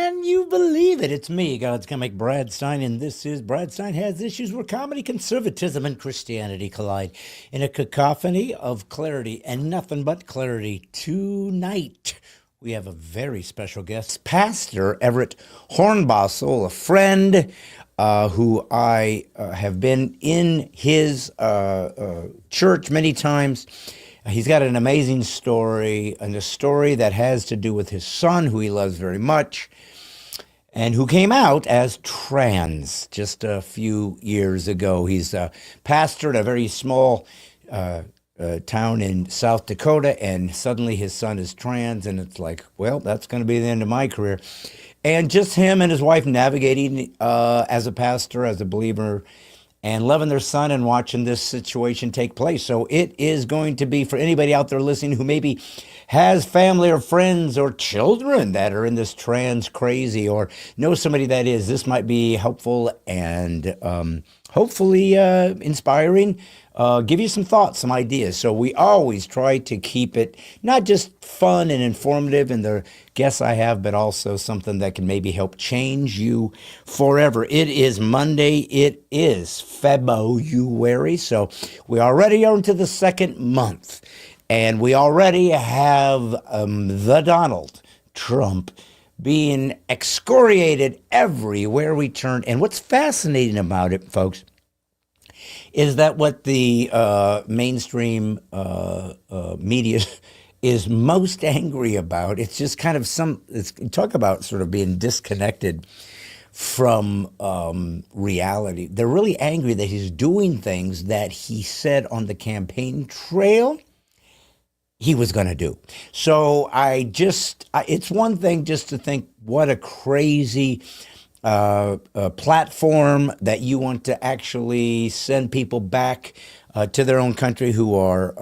Can you believe it? It's me, God's comic Brad Stein, and this is Brad Stein Has Issues, where comedy, conservatism, and Christianity collide in a cacophony of clarity and nothing but clarity. Tonight, we have a very special guest, Pastor Everett Hornbostel, a friend who I have been in his church many times. He's got an amazing story, and a story that has to do with his son, who he loves very much, and who came out as trans just a few years ago. He's a pastor at a very small town in South Dakota, and suddenly his son is trans, and it's like, well, that's going to be the end of my career. And just him and his wife navigating as a pastor, as a believer, and loving their son and watching this situation take place. So it is going to be, for anybody out there listening who maybe has family or friends or children that are in this trans crazy, or know somebody that is, this might be helpful and hopefully inspiring. Give you some thoughts, some ideas. So we always try to keep it not just fun and informative in the guests I have, but also something that can maybe help change you forever. It is Monday. It is February. So we already are into the second month, and we already have the Donald Trump being excoriated everywhere we turn. And what's fascinating about it, folks, is that what the mainstream media is most angry about. It's just kind of talk about sort of being disconnected from reality. They're really angry that he's doing things that he said on the campaign trail he was going to do. So it's one thing just to think what a crazy platform that you want to actually send people back to their own country who are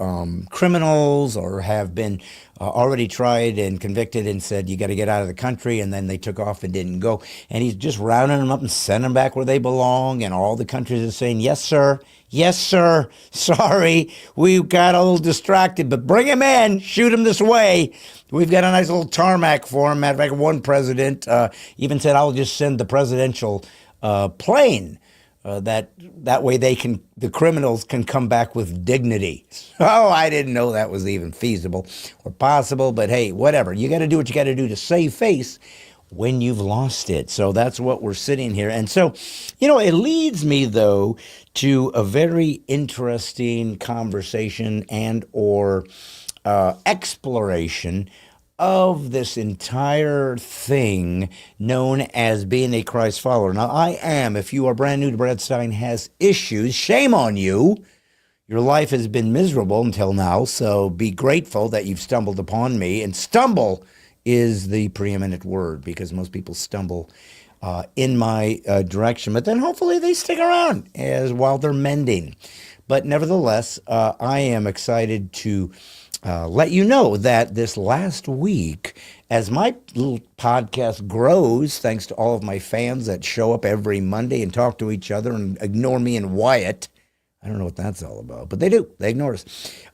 criminals or have been already tried and convicted and said, you got to get out of the country, and then they took off and didn't go. And he's just rounding them up and sending them back where they belong, and all the countries are saying, yes, sir, sorry, we got a little distracted, but bring him in, shoot him this way. We've got a nice little tarmac for him. Matter of fact, one president even said, I'll just send the presidential plane. That way the criminals can come back with dignity. Oh, I didn't know that was even feasible or possible, but hey, whatever. You got to do what you got to do to save face when you've lost it. So that's what we're sitting here. And so, it leads me, though, to a very interesting conversation and or exploration of this entire thing known as being a Christ follower. Now, I am, if you are brand new to Brad Stein Has Issues, shame on you. Your life has been miserable until now, so be grateful that you've stumbled upon me. And stumble is the preeminent word, because most people stumble in my direction. But then hopefully they stick around while they're mending. But nevertheless, I am excited to let you know that this last week, as my little podcast grows, thanks to all of my fans that show up every Monday and talk to each other and ignore me and Wyatt. I don't know what that's all about, but they do. They ignore us.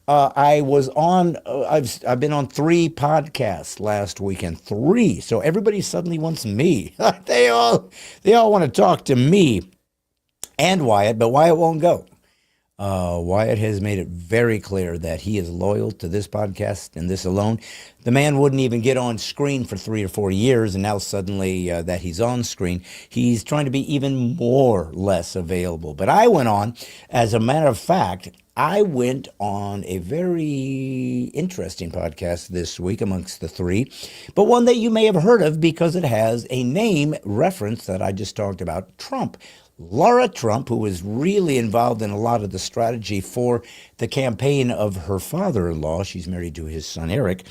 I've been on 3 podcasts last weekend. 3. So everybody suddenly wants me. They all want to talk to me and Wyatt, but Wyatt won't go. Wyatt has made it very clear that he is loyal to this podcast and this alone. The man wouldn't even get on screen for 3 or 4 years, and now suddenly that he's on screen, he's trying to be even less available. But I went on, as a matter of fact, I went on a very interesting podcast this week amongst the 3, but one that you may have heard of because it has a name reference that I just talked about, Trump. Laura Trump, who was really involved in a lot of the strategy for the campaign of her father-in-law, she's married to his son Eric,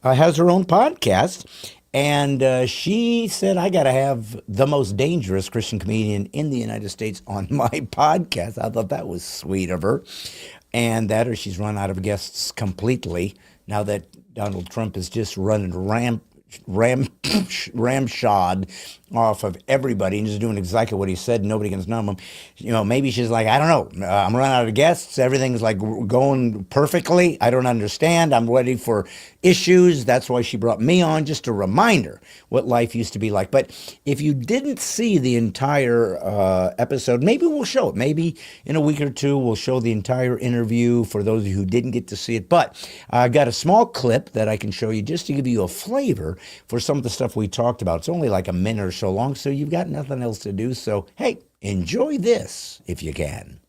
has her own podcast. And she said, I got to have the most dangerous Christian comedian in the United States on my podcast. I thought that was sweet of her. And that, or she's run out of guests completely now that Donald Trump is just running ramshod off of everybody and just doing exactly what he said. Nobody can numb him. Maybe she's like, I don't know. I'm running out of guests. Everything's like going perfectly. I don't understand. I'm ready for issues. That's why she brought me on, just a reminder what life used to be like. But if you didn't see the entire episode, maybe we'll show it. Maybe in a week or two, we'll show the entire interview for those of you who didn't get to see it. But I got a small clip that I can show you just to give you a flavor for some of the stuff we talked about. It's only like a minute or so long, so you've got nothing else to do. So, hey, enjoy this if you can.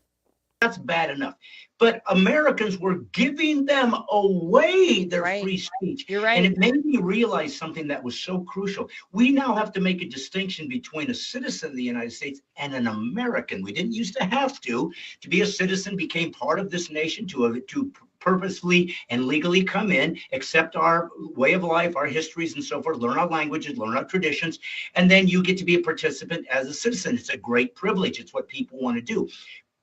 That's bad enough. But Americans were giving them away their free speech. You're right. And it made me realize something that was so crucial. We now have to make a distinction between a citizen of the United States and an American. We didn't used to have to. To be a citizen became part of this nation, to purposely and legally come in, accept our way of life, our histories and so forth, learn our languages, learn our traditions, and then you get to be a participant as a citizen. It's a great privilege. It's what people want to do.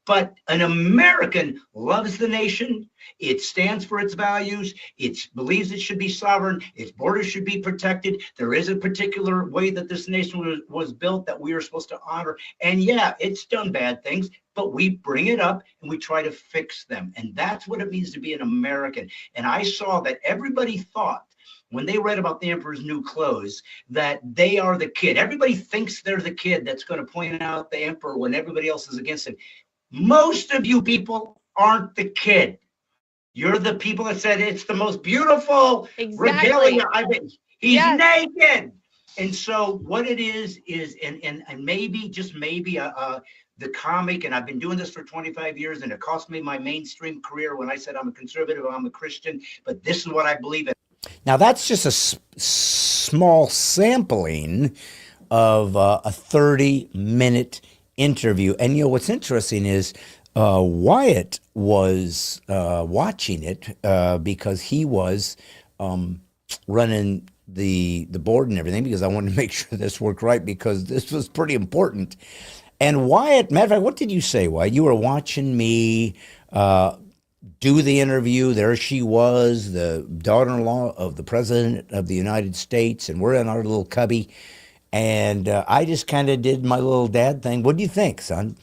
But an American loves the nation. It stands for its values. It believes it should be sovereign. Its borders should be protected. There is a particular way that this nation was built that we are supposed to honor. And yeah, it's done bad things, but we bring it up and we try to fix them. And that's what it means to be an American. And I saw that everybody thought, when they read about the emperor's new clothes, that they are the kid. Everybody thinks they're the kid that's going to point out the emperor when everybody else is against him. Most of you people aren't the kid. You're the people that said it's the most beautiful regalia. He's naked. And so what it is and maybe, just maybe, the comic, and I've been doing this for 25 years, and it cost me my mainstream career when I said I'm a conservative, I'm a Christian, but this is what I believe in. Now, that's just a small sampling of a 30-minute interview. And what's interesting is Wyatt was watching it because he was running the board and everything, because I wanted to make sure this worked right, because this was pretty important. And Wyatt, matter of fact, what did you say, Wyatt? You were watching me do the interview. There she was, the daughter-in-law of the President of the United States, and we're in our little cubby. And I just kind of did my little dad thing. What do you think, son?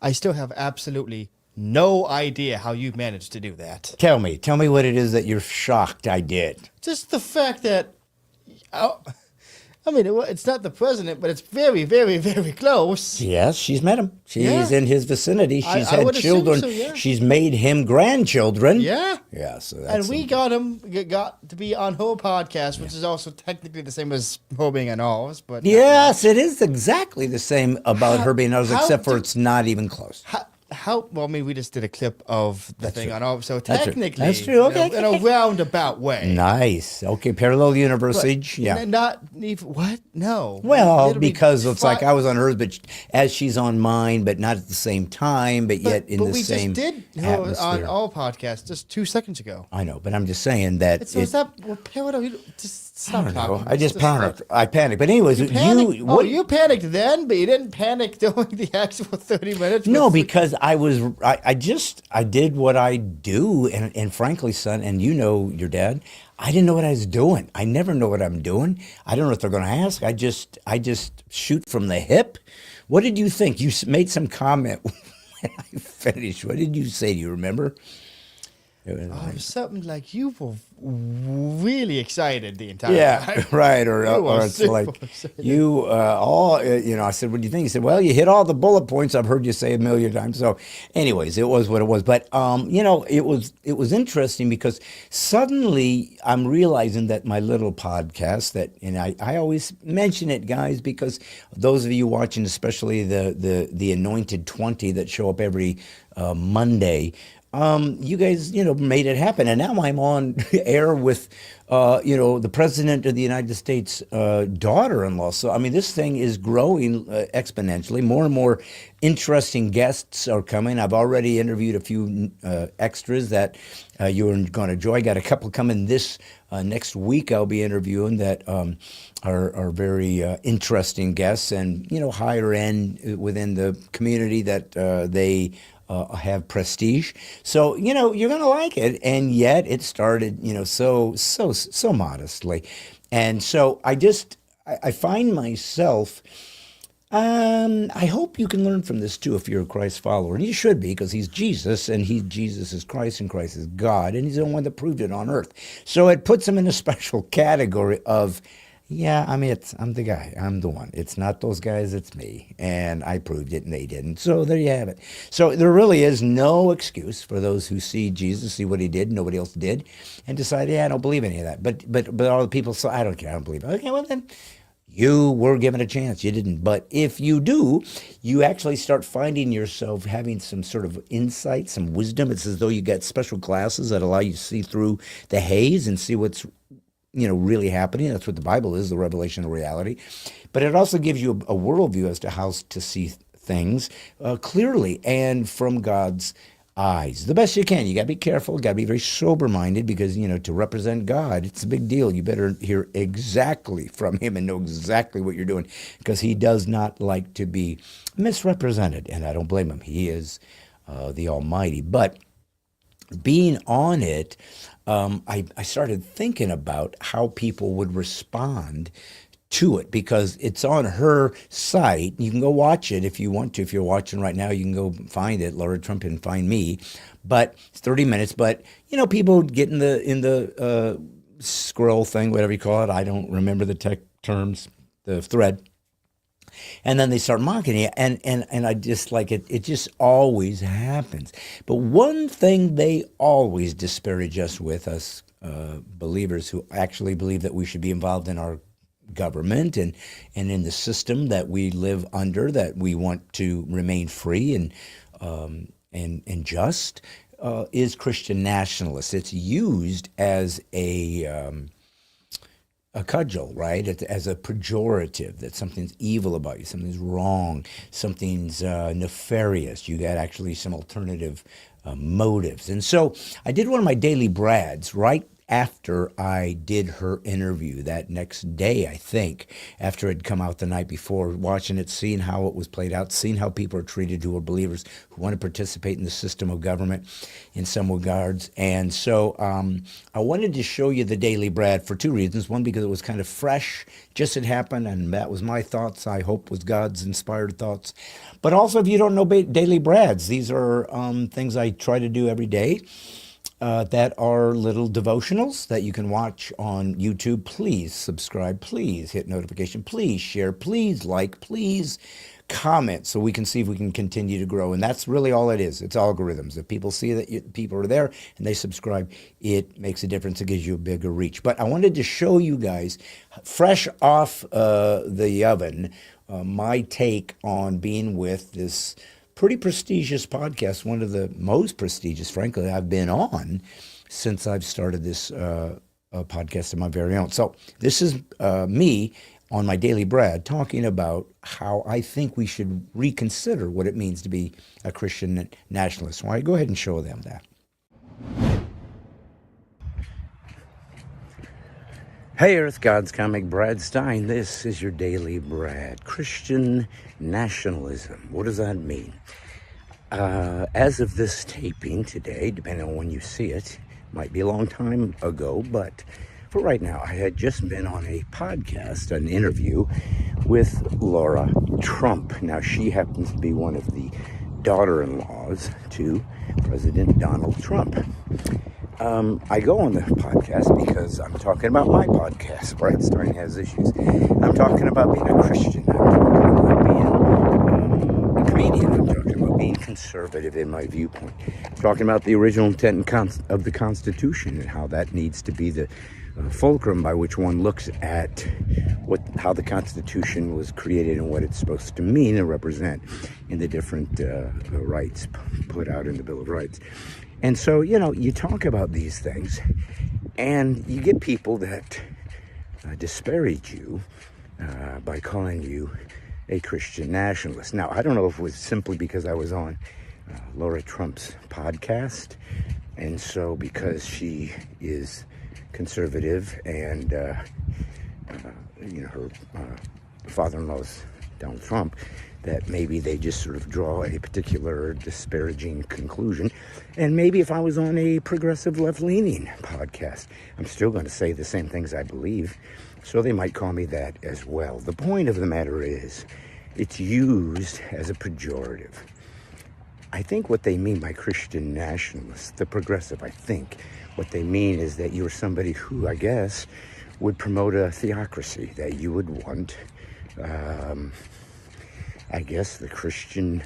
I still have absolutely no idea how you managed to do that. Tell me what it is that you're shocked I did. Just the fact that, it's not the president, but it's very, very, very close. Yes, she's met him. She's in his vicinity. She's had children. So, yeah. She's made him grandchildren. Yeah. Yeah, so that's... And we got to be on her podcast, which is also technically the same as her being on ours. But yes, it is exactly the same about her being ours, except for it's not even close. We just did a clip of the thing on ours, so That's technically, That's true. Okay. in a roundabout way. Nice. Okay, parallel universe. Yeah. Not even, what? No. Well, because it's like I was on hers, but as she's on mine, but not at the same time, but yet in the same But we just did her atmosphere. on our podcast just 2 seconds ago. I know, but I'm just saying that... So is that parallel? Just stop talking. I just panicked. I panicked. But anyways, you panicked then, but you didn't panic during the actual 30 minutes? No, because I did what I do, and frankly, son, and you know your dad, I didn't know what I was doing. I never know what I'm doing. I don't know if they're going to ask. I just shoot from the hip. What did you think? You made some comment when I finished. What did you say? Do you remember? It was something like you were really excited the entire time. Yeah, right. Or it's like you I said, what do you think? He said, well, you hit all the bullet points I've heard you say a million times. So anyways, it was what it was. But, it was interesting because suddenly I'm realizing that my little podcast and I always mention it, guys, because those of you watching, especially the Anointed 20 that show up every Monday, you guys, made it happen. And now I'm on air with, the President of the United States daughter-in-law. So, this thing is growing exponentially. More and more interesting guests are coming. I've already interviewed a few extras that you're going to enjoy. I got a couple coming this next week. I'll be interviewing that are very interesting guests and, higher end within the community that they have prestige. So, you're going to like it. And yet it started, so modestly. And so I find myself, I hope you can learn from this too if you're a Christ follower. And you should be, because he's Jesus, and Jesus is Christ, and Christ is God, and he's the one that proved it on earth. So it puts him in a special category of, yeah, I'm the guy. I'm the one. It's not those guys, it's me. And I proved it and they didn't. So there you have it. So there really is no excuse for those who see Jesus, see what he did, nobody else did, and decide, yeah, I don't believe any of that. But all the people say, I don't care, I don't believe it. Okay, well then, you were given a chance. You didn't. But if you do, you actually start finding yourself having some sort of insight, some wisdom. It's as though you get special glasses that allow you to see through the haze and see what's really happening. That's what the Bible is, the revelation of reality. But it also gives you a worldview as to how to see things clearly and from God's eyes, the best you can. You got to be careful, got to be very sober-minded, because, to represent God, it's a big deal. You better hear exactly from him and know exactly what you're doing, because he does not like to be misrepresented, and I don't blame him. He is the Almighty. But being on it, I started thinking about how people would respond to it, because it's on her site. You can go watch it if you want to. If you're watching right now, you can go find it, Laura Trump, and find me. But it's 30 minutes. But people get in the scroll thing, whatever you call it. I don't remember the tech terms, the thread. And then they start mocking you, and I just like it. It just always happens. But one thing they always disparage us with, us believers who actually believe that we should be involved in our government and in the system that we live under, that we want to remain free and just, is Christian nationalists. It's used as a cudgel, right? As a pejorative, that something's evil about you, something's wrong, something's nefarious. You got actually some alternative motives. And so I did one of my daily brads right after I did her interview that next day, I think, after it had come out the night before, watching it, seeing how it was played out, seeing how people are treated who are believers, who want to participate in the system of government in some regards. And so I wanted to show you the Daily Brad for two reasons. One, because it was kind of fresh, just had happened, and that was my thoughts, I hope was God's inspired thoughts. But also, if you don't know Daily Brads, these are things I try to do every day. That are little devotionals that you can watch on YouTube. Please subscribe. Please hit notification. Please share. Please like. Please comment, so we can see if we can continue to grow. And that's really all it is. It's algorithms. If people see that people are there and they subscribe, it makes a difference. It gives you a bigger reach. But I wanted to show you guys, fresh off the oven, my take on being with this pretty prestigious podcast, one of the most prestigious, frankly, I've been on since I've started this podcast of my very own. So this is me on my Daily Brad talking about how I think we should reconsider what it means to be a Christian nationalist. Why? Go ahead and show them that. Hey, Earth God's comic, Brad Stein. This is your Daily Brad. Christian nationalism. What does that mean? As of this taping today, depending on when you see it, might be a long time ago, but for right now, I had just been on a podcast, an interview with Laura Trump. Now, she happens to be one of the daughter-in-laws to President Donald Trump. I go on the podcast because I'm talking about my podcast, Brad Stein Has Issues. I'm talking about being a Christian. I'm talking about being a comedian. I'm talking about being conservative in my viewpoint. I'm talking about the original intent of the Constitution and how that needs to be the fulcrum by which one looks at how the Constitution was created and what it's supposed to mean and represent in the different rights put out in the Bill of Rights. And so, you talk about these things, and you get people that disparage you by calling you a Christian nationalist. Now, I don't know if it was simply because I was on Laura Trump's podcast, and so because she is conservative and, her father-in-law's Donald Trump, that maybe they just sort of draw a particular disparaging conclusion. And maybe if I was on a progressive left-leaning podcast, I'm still going to say the same things I believe So they might call me that as well. The point of the matter is, it's used as a pejorative. I think what they mean by Christian nationalists, the progressive, I think what they mean is that you're somebody who, I guess, would promote a theocracy, that you would want, I guess, the Christian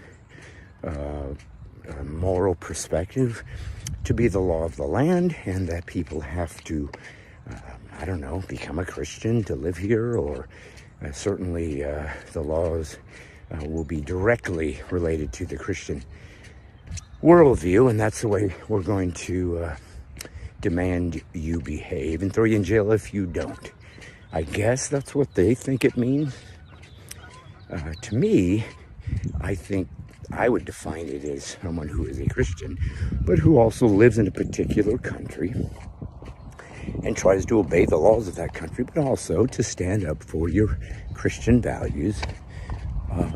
moral perspective to be the law of the land, and that people have to, I don't know, become a Christian to live here, or certainly the laws will be directly related to the Christian worldview, and that's the way we're going to demand you behave and throw you in jail if you don't. I guess that's what they think it means. To me, I think I would define it as someone who is a Christian, but who also lives in a particular country and tries to obey the laws of that country, but also to stand up for your Christian values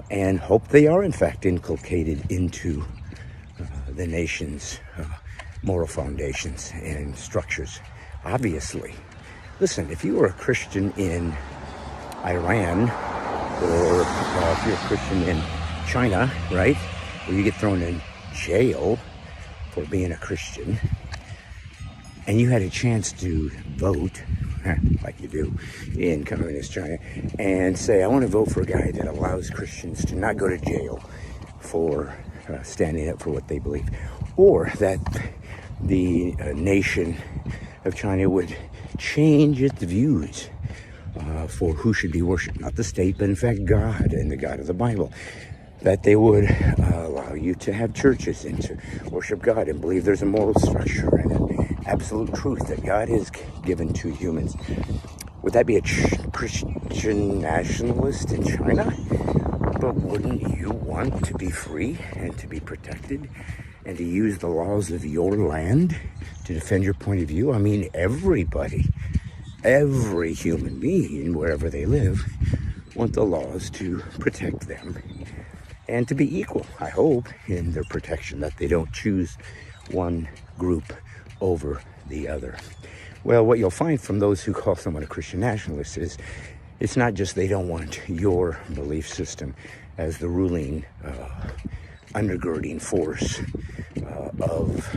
and hope they are in fact inculcated into the nation's moral foundations and structures. Obviously, listen, if you were a Christian in Iran, or if you're a Christian in China, right, where you get thrown in jail for being a Christian, and you had a chance to vote, like you do in communist China, and say, I want to vote for a guy that allows Christians to not go to jail for standing up for what they believe, or that the nation of China would change its views for who should be worshipped, not the state, but in fact God and the God of the Bible, that they would allow you to have churches and to worship God and believe there's a moral structure and an absolute truth that God has given to humans. Would that be a Christian nationalist in China? But wouldn't you want to be free and to be protected and to use the laws of your land to defend your point of view? I mean, everybody, every human being, wherever they live, want the laws to protect them and to be equal, I hope, in their protection, that they don't choose one group over the other. Well, what you'll find from those who call someone a Christian nationalist is it's not just they don't want your belief system as the ruling, undergirding force of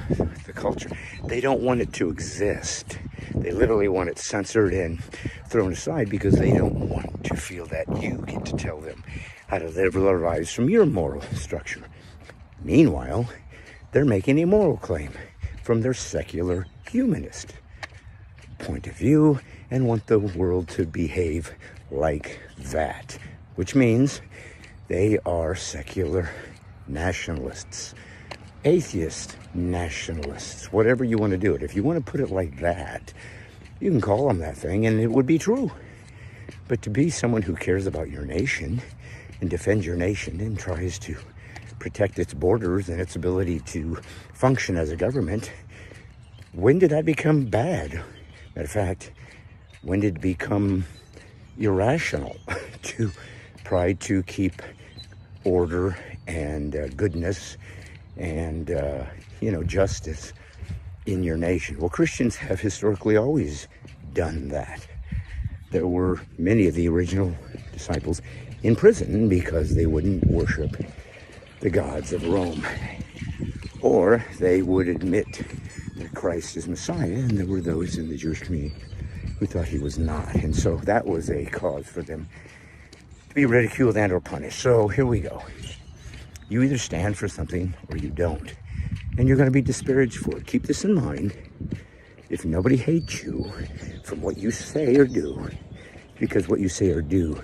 the culture. They don't want it to exist. They literally want it censored and thrown aside because they don't want to feel that you get to tell them how to live their lives from your moral structure. Meanwhile, they're making a moral claim from their secular humanist point of view and want the world to behave like that, which means they are secular nationalists, atheist nationalists, whatever you want to do it. If you want to put it like that, you can call them that thing and it would be true. But to be someone who cares about your nation and defends your nation and tries to protect its borders and its ability to function as a government, when did that become bad? Matter of fact, when did it become irrational to try to keep order and goodness and, justice in your nation? Well, Christians have historically always done that. There were many of the original disciples in prison because they wouldn't worship the gods of Rome, or they would admit that Christ is Messiah, and there were those in the Jewish community who thought he was not, and so that was a cause for them to be ridiculed and or punished. So here we go. You either stand for something or you don't, and you're going to be disparaged for it. Keep this in mind. If nobody hates you from what you say or do, because what you say or do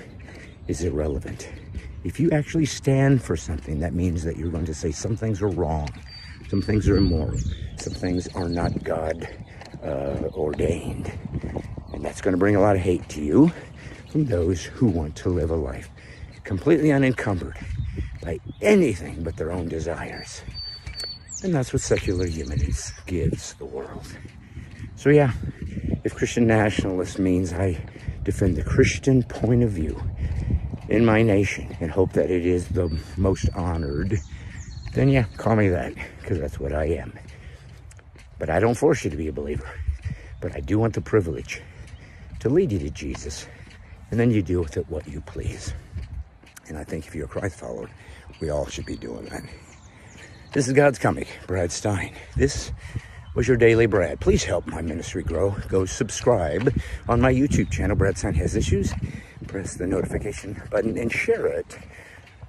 is irrelevant. If you actually stand for something, that means that you're going to say some things are wrong, some things are immoral, some things are not God ordained. And that's going to bring a lot of hate to you from those who want to live a life completely unencumbered by anything but their own desires. And that's what secular humanism gives the world. So yeah, if Christian nationalist means I defend the Christian point of view in my nation and hope that it is the most honored, then yeah, call me that, because that's what I am. But I don't force you to be a believer. But I do want the privilege to lead you to Jesus, and then you do with it what you please. And I think if you're a Christ follower, we all should be doing that. This is God's Comic, Brad Stein. This was your Daily Brad. Please help my ministry grow. Go subscribe on my YouTube channel, Brad Stein Has Issues. Press the notification button and share it,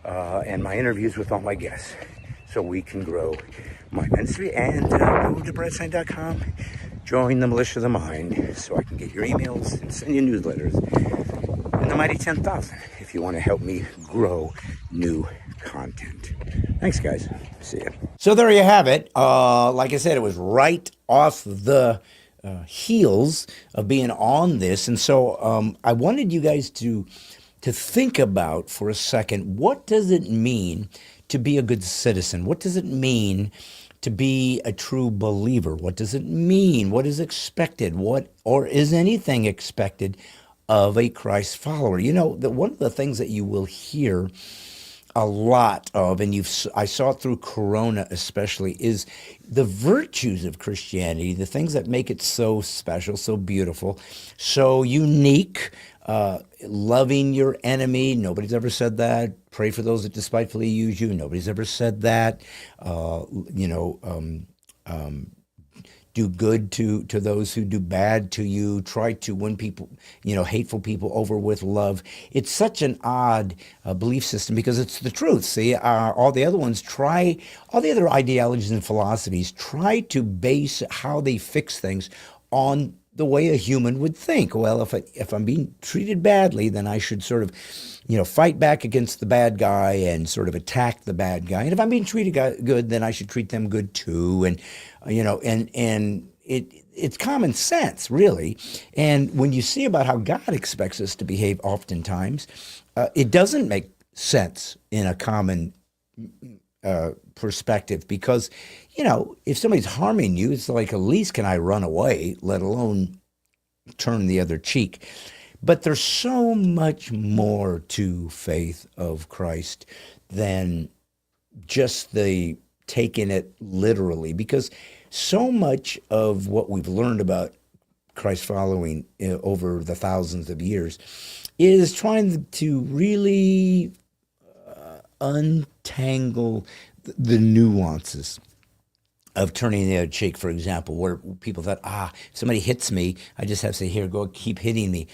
and my interviews with all my guests, so we can grow my ministry. And go to bradstein.com, join the militia of the mind, so I can get your emails and send you newsletters. And the mighty 10,000 if you want to help me grow new content. Thanks, guys. See ya. So there you have it. Like I said, it was right off the heels of being on this. And so I wanted you guys to think about for a second, what does it mean to be a good citizen? What does it mean to be a true believer? What does it mean? What is expected? Or is anything expected of a Christ follower? You know, one of the things that you will hear a lot of, and I saw it through Corona especially, is the virtues of Christianity, the things that make it so special, so beautiful, so unique. Loving your enemy, nobody's ever said that. Pray for those that despitefully use you, nobody's ever said that. Do good to those who do bad to you. Try to win people, hateful people over with love. It's such an odd belief system because it's the truth. See, all the other ideologies and philosophies try to base how they fix things on the way a human would think. Well, if I'm being treated badly, then I should sort of, fight back against the bad guy and sort of attack the bad guy. And if I'm being treated good, then I should treat them good too. And it's common sense, really. And when you see about how God expects us to behave, oftentimes it doesn't make sense in a common perspective, because if somebody's harming you, it's like, at least can I run away, let alone turn the other cheek. But there's so much more to faith of Christ than just the taking it literally, because so much of what we've learned about Christ following over the thousands of years is trying to really untangle the nuances of turning the other cheek, for example, where people thought, if somebody hits me, I just have to say, here, go keep hitting me.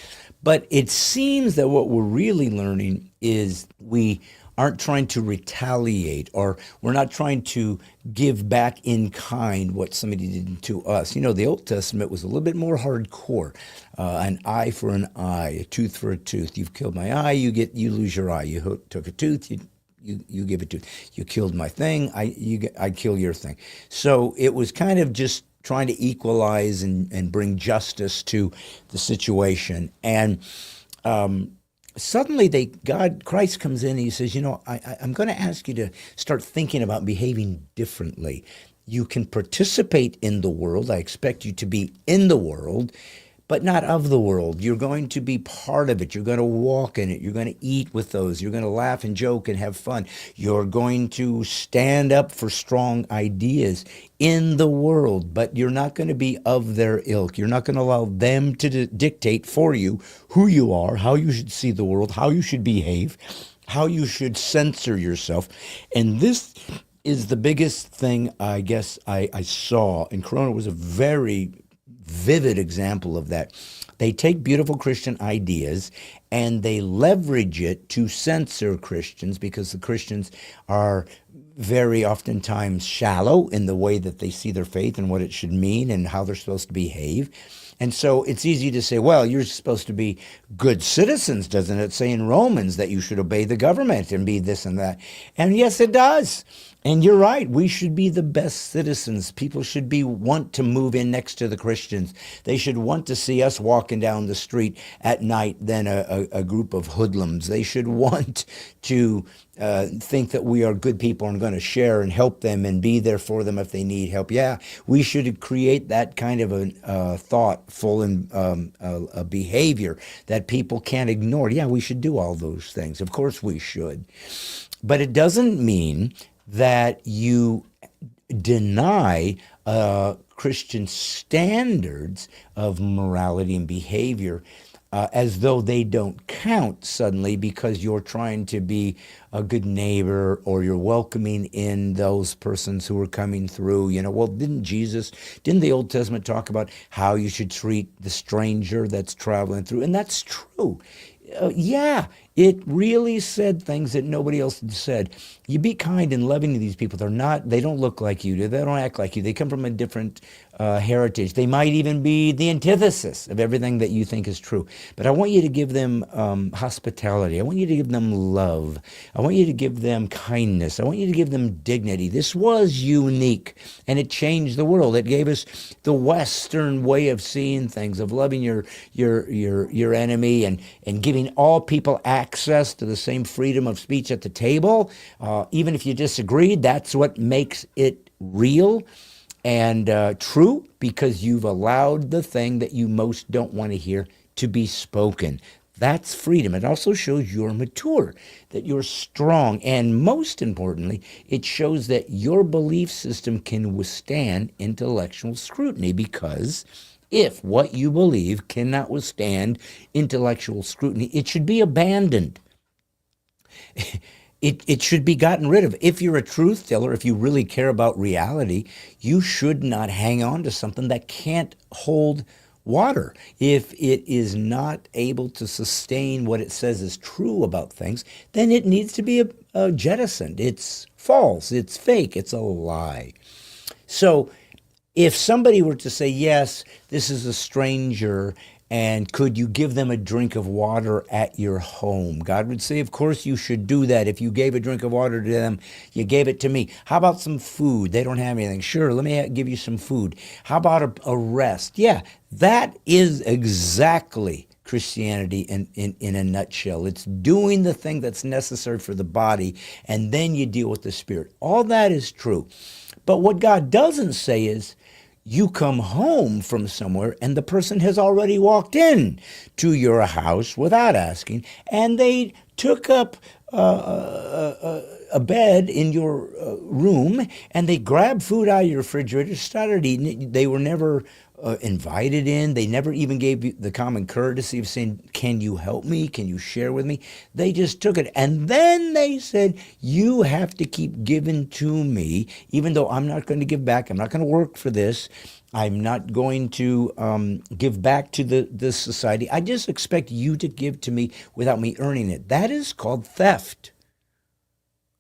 But it seems that what we're really learning is we aren't trying to retaliate, or we're not trying to give back in kind what somebody did to us. The Old Testament was a little bit more hardcore. An eye for an eye, a tooth for a tooth. You've killed my eye, you lose your eye. You took a tooth, you give it to. You killed my thing, I kill your thing. So it was kind of just trying to equalize and bring justice to the situation. And suddenly Christ comes in and he says, I'm going to ask you to start thinking about behaving differently. You can participate in the world. I expect you to be in the world, but not of the world. You're going to be part of it. You're going to walk in it. You're going to eat with those. You're going to laugh and joke and have fun. You're going to stand up for strong ideas in the world, but you're not going to be of their ilk. You're not going to allow them to dictate for you who you are, how you should see the world, how you should behave, how you should censor yourself. And this is the biggest thing I guess I saw. And Corona was a very vivid example of that. They take beautiful Christian ideas and they leverage it to censor Christians, because the Christians are very oftentimes shallow in the way that they see their faith and what it should mean and how they're supposed to behave. And so it's easy to say, well, you're supposed to be good citizens. Doesn't it say in Romans that you should obey the government and be this and that? And yes, it does. And you're right. We should be the best citizens. People should want to move in next to the Christians. They should want to see us walking down the street at night than a group of hoodlums. They should want to think that we are good people and going to share and help them and be there for them if they need help. Yeah, we should create that kind of a thoughtful and a behavior that people can't ignore. Yeah, we should do all those things. Of course we should. But it doesn't mean that you deny Christian standards of morality and behavior as though they don't count suddenly because you're trying to be a good neighbor or you're welcoming in those persons who are coming through. Well, didn't the Old Testament talk about how you should treat the stranger that's traveling through? And that's true. Yeah, it really said things that nobody else had said. You be kind and loving to these people. They don't look like you. They don't act like you. They come from a different heritage. They might even be the antithesis of everything that you think is true. But I want you to give them hospitality. I want you to give them love. I want you to give them kindness. I want you to give them dignity. This was unique, and it changed the world. It gave us the Western way of seeing things, of loving your enemy and giving all people access to the same freedom of speech at the table. Even if you disagreed, that's what makes it real and true, because you've allowed the thing that you most don't want to hear to be spoken. That's freedom. It also shows you're mature, that you're strong, and most importantly, it shows that your belief system can withstand intellectual scrutiny, because if what you believe cannot withstand intellectual scrutiny, it should be abandoned. It should be gotten rid of. If you're a truth teller, if you really care about reality, you should not hang on to something that can't hold water. If it is not able to sustain what it says is true about things, then it needs to be jettisoned. It's false. It's fake. It's a lie. So if somebody were to say, yes, this is a stranger, and could you give them a drink of water at your home? God would say, of course you should do that. If you gave a drink of water to them, you gave it to me. How about some food? They don't have anything. Sure, let me give you some food. How about a rest? Yeah, that is exactly Christianity in a nutshell. It's doing the thing that's necessary for the body, and then you deal with the spirit. All that is true. But what God doesn't say is, you come home from somewhere and the person has already walked in to your house without asking, and they took up a bed in your room, and they grabbed food out of your refrigerator, started eating it. They were never invited in. They never even gave you the common courtesy of saying, can you help me? Can you share with me? They just took it. And then they said, you have to keep giving to me, even though I'm not going to give back. I'm not going to work for this. I'm not going to give back to the society. I just expect you to give to me without me earning it. That is called theft.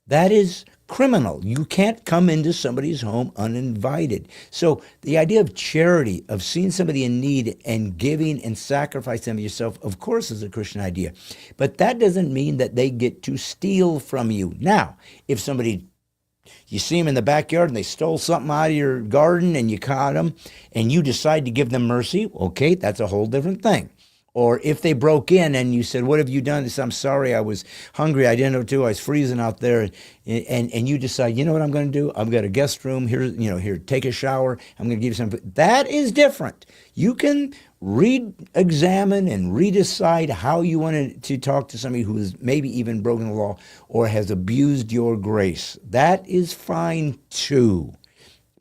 That is criminal. You can't come into somebody's home uninvited. So the idea of charity, of seeing somebody in need and giving and sacrificing of yourself, of course, is a Christian idea. But that doesn't mean that they get to steal from you. Now, if you see them in the backyard and they stole something out of your garden and you caught them and you decide to give them mercy, okay, that's a whole different thing. Or if they broke in and you said, what have you done? They said, I'm sorry, I was hungry, I didn't know what to do, I was freezing out there. And you decide, you know what I'm going to do? I've got a guest room, here, take a shower, I'm going to give you some food. That is different. You can re-examine and re-decide how you want to talk to somebody who has maybe even broken the law or has abused your grace. That is fine too.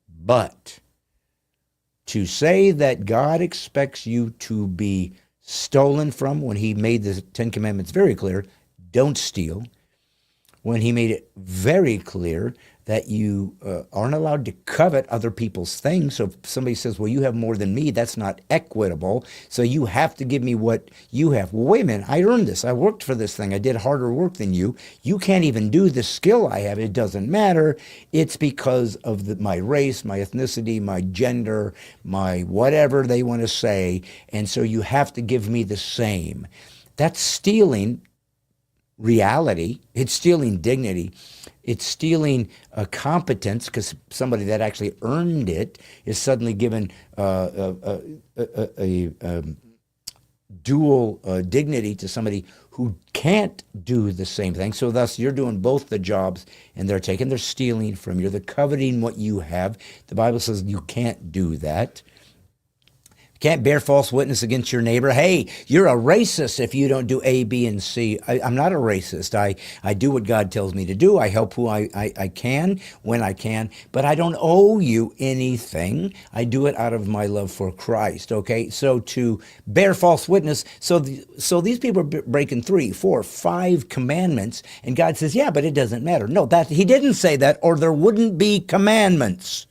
But to say that God expects you to be stolen from, when he made the Ten Commandments very clear, don't steal, when he made it very clear that you aren't allowed to covet other people's things. So if somebody says, well, you have more than me, that's not equitable, so you have to give me what you have. Well, wait a minute, I earned this. I worked for this thing. I did harder work than you. You can't even do the skill I have. It doesn't matter. It's because of my race, my ethnicity, my gender, my whatever they want to say, and so you have to give me the same. That's stealing reality. It's stealing dignity. It's stealing competence, because somebody that actually earned it is suddenly given a dual dignity to somebody who can't do the same thing. So thus you're doing both the jobs and they're stealing from you. They're coveting what you have. The Bible says you can't do that. Can't bear false witness against your neighbor. Hey, you're a racist if you don't do A, B, and C. I'm not a racist. I do what God tells me to do. I help who I can when I can, but I don't owe you anything. I do it out of my love for Christ, okay? So to bear false witness, so these people are breaking 3, 4, 5 commandments, and God says, yeah, but it doesn't matter. No, that He didn't say that, or there wouldn't be commandments.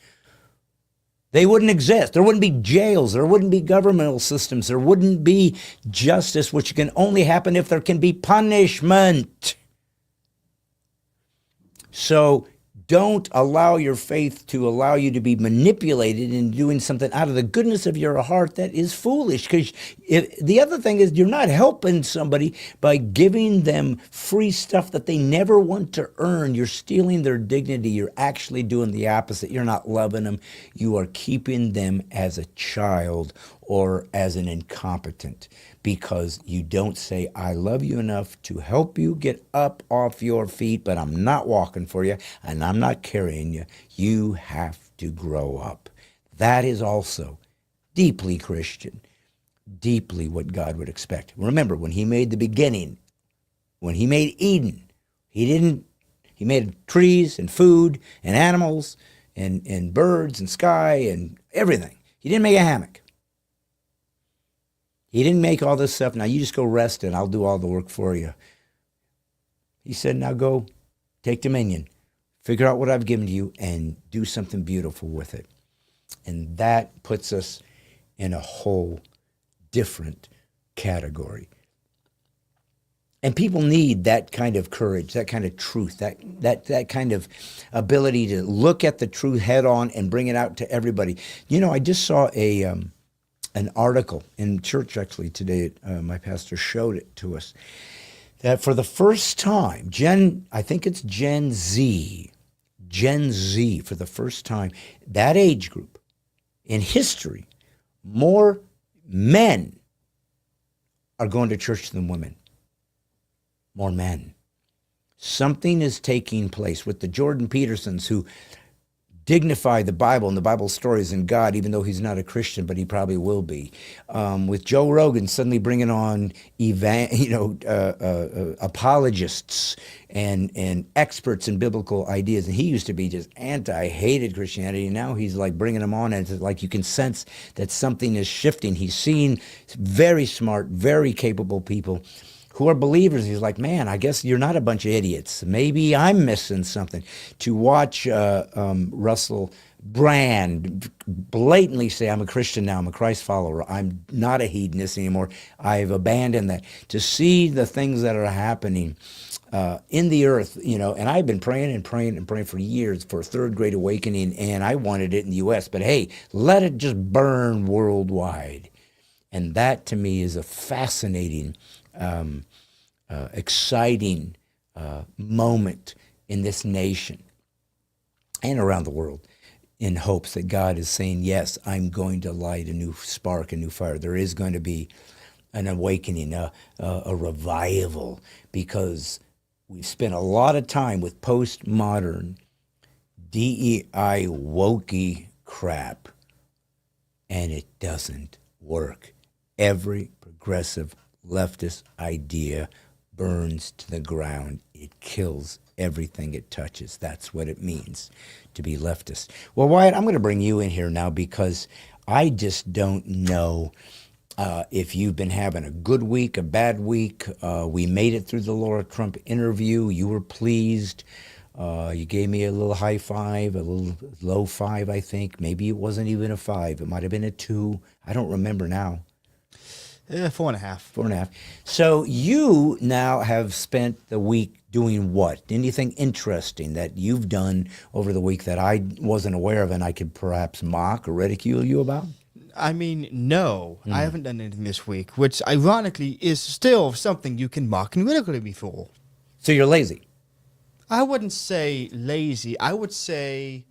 They wouldn't exist. There wouldn't be jails. There wouldn't be governmental systems. There wouldn't be justice, which can only happen if there can be punishment. So don't allow your faith to allow you to be manipulated into doing something out of the goodness of your heart that is foolish. Because the other thing is, you're not helping somebody by giving them free stuff that they never want to earn. You're stealing their dignity. You're actually doing the opposite. You're not loving them. You are keeping them as a child or as an incompetent, because you don't say, I love you enough to help you get up off your feet, but I'm not walking for you and I'm not carrying you. You have to grow up. That is also deeply Christian, deeply what God would expect. Remember, when He made the beginning, when He made Eden, He made trees and food and animals and birds and sky and everything. He didn't make a hammock. He didn't make all this stuff. Now you just go rest and I'll do all the work for you. He said, now go take dominion, figure out what I've given to you, and do something beautiful with it. And that puts us in a whole different category. And people need that kind of courage, that kind of truth, that kind of ability to look at the truth head on and bring it out to everybody. You know, I just saw an article in church actually today. My pastor showed it to us, that for the first time, I think it's Gen Z, for the first time, that age group in history, more men are going to church than women. More men. Something is taking place with the Jordan Petersons, who dignify the Bible and the Bible stories and God, even though he's not a Christian, but he probably will be. With Joe Rogan suddenly bringing on apologists and experts in biblical ideas, and he used to be just hated Christianity. Now he's like bringing them on, and it's like you can sense that something is shifting. He's seen very smart, very capable people who are believers. He's like, man, I guess you're not a bunch of idiots. Maybe I'm missing something. To watch Russell Brand blatantly say, I'm a Christian now, I'm a Christ follower, I'm not a hedonist anymore, I've abandoned that. To see the things that are happening in the earth, and I've been praying for years for a third great awakening, and I wanted it in the U.S., but hey, let it just burn worldwide. And that to me is a fascinating exciting moment in this nation and around the world, in hopes that God is saying, yes, I'm going to light a new spark, a new fire. There is going to be an awakening, a revival, because we've spent a lot of time with postmodern, DEI, wokey crap, and it doesn't work. Every progressive leftist idea burns to the ground. It kills everything it touches. That's what it means to be leftist. Well, Wyatt, I'm going to bring you in here now, because I just don't know if you've been having a good week, a bad week. We made it through the Laura Trump interview. You were pleased. You gave me a little high five, a little low five, I think. Maybe it wasn't even a 5. It might have been a 2. I don't remember now. 4.5. 4.5. So you now have spent the week doing what? Anything interesting that you've done over the week that I wasn't aware of and I could perhaps mock or ridicule you about? I mean, no, I haven't done anything this week, which ironically is still something you can mock and ridicule me for. So you're lazy? I wouldn't say lazy. I would say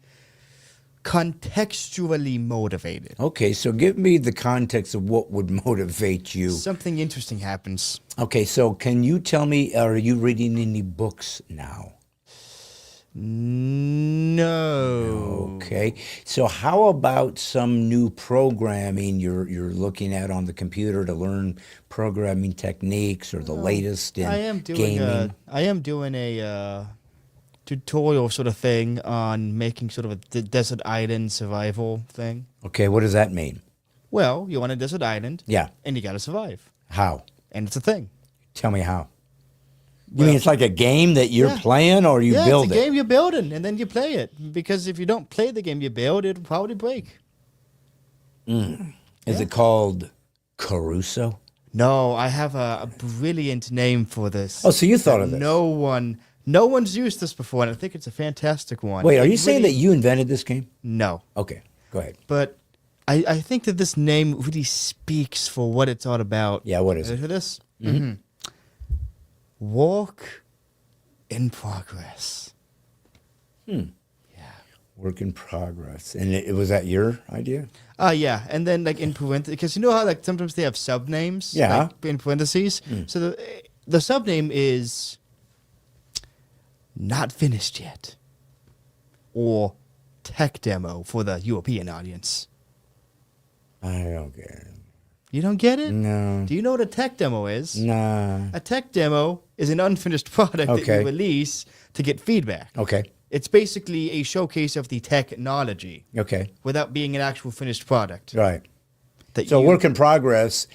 contextually motivated. Okay, so give me the context of what would motivate you. Something interesting happens. Okay, so can you tell me, are you reading any books now? No. Okay. So how about some new programming you're looking at on the computer to learn programming techniques or the latest in gaming? I am doing a tutorial sort of thing on making sort of a desert island survival thing. Okay, what does that mean? Well, you're on a desert island. Yeah. And you got to survive. How? And it's a thing. Tell me how. You mean it's like a game that you're playing or you build it's a game you're building and then you play it. Because if you don't play the game you build, it'll probably break. Is it called Caruso? No, I have a brilliant name for this. Oh, so you thought of this. No one's used this before, and I think it's a fantastic one. Wait, are you saying that you invented this game? No. Okay, go ahead. But I think that this name really speaks for what it's all about. Yeah, what is Ready it? for this? Mm-hmm. Walk in progress. Work in progress. And was that your idea? Yeah, and then like in parentheses, because you know how like sometimes they have subnames? Yeah. Like, in parentheses? So the subname is not finished yet. Or tech demo for the European audience. I don't get it. You don't get it? No. Do you know what a tech demo is? Nah. A tech demo is an unfinished product that Okay. you release to get feedback. Okay. It's basically a showcase of the technology Okay. without being an actual finished product. Right. That So you- work in progress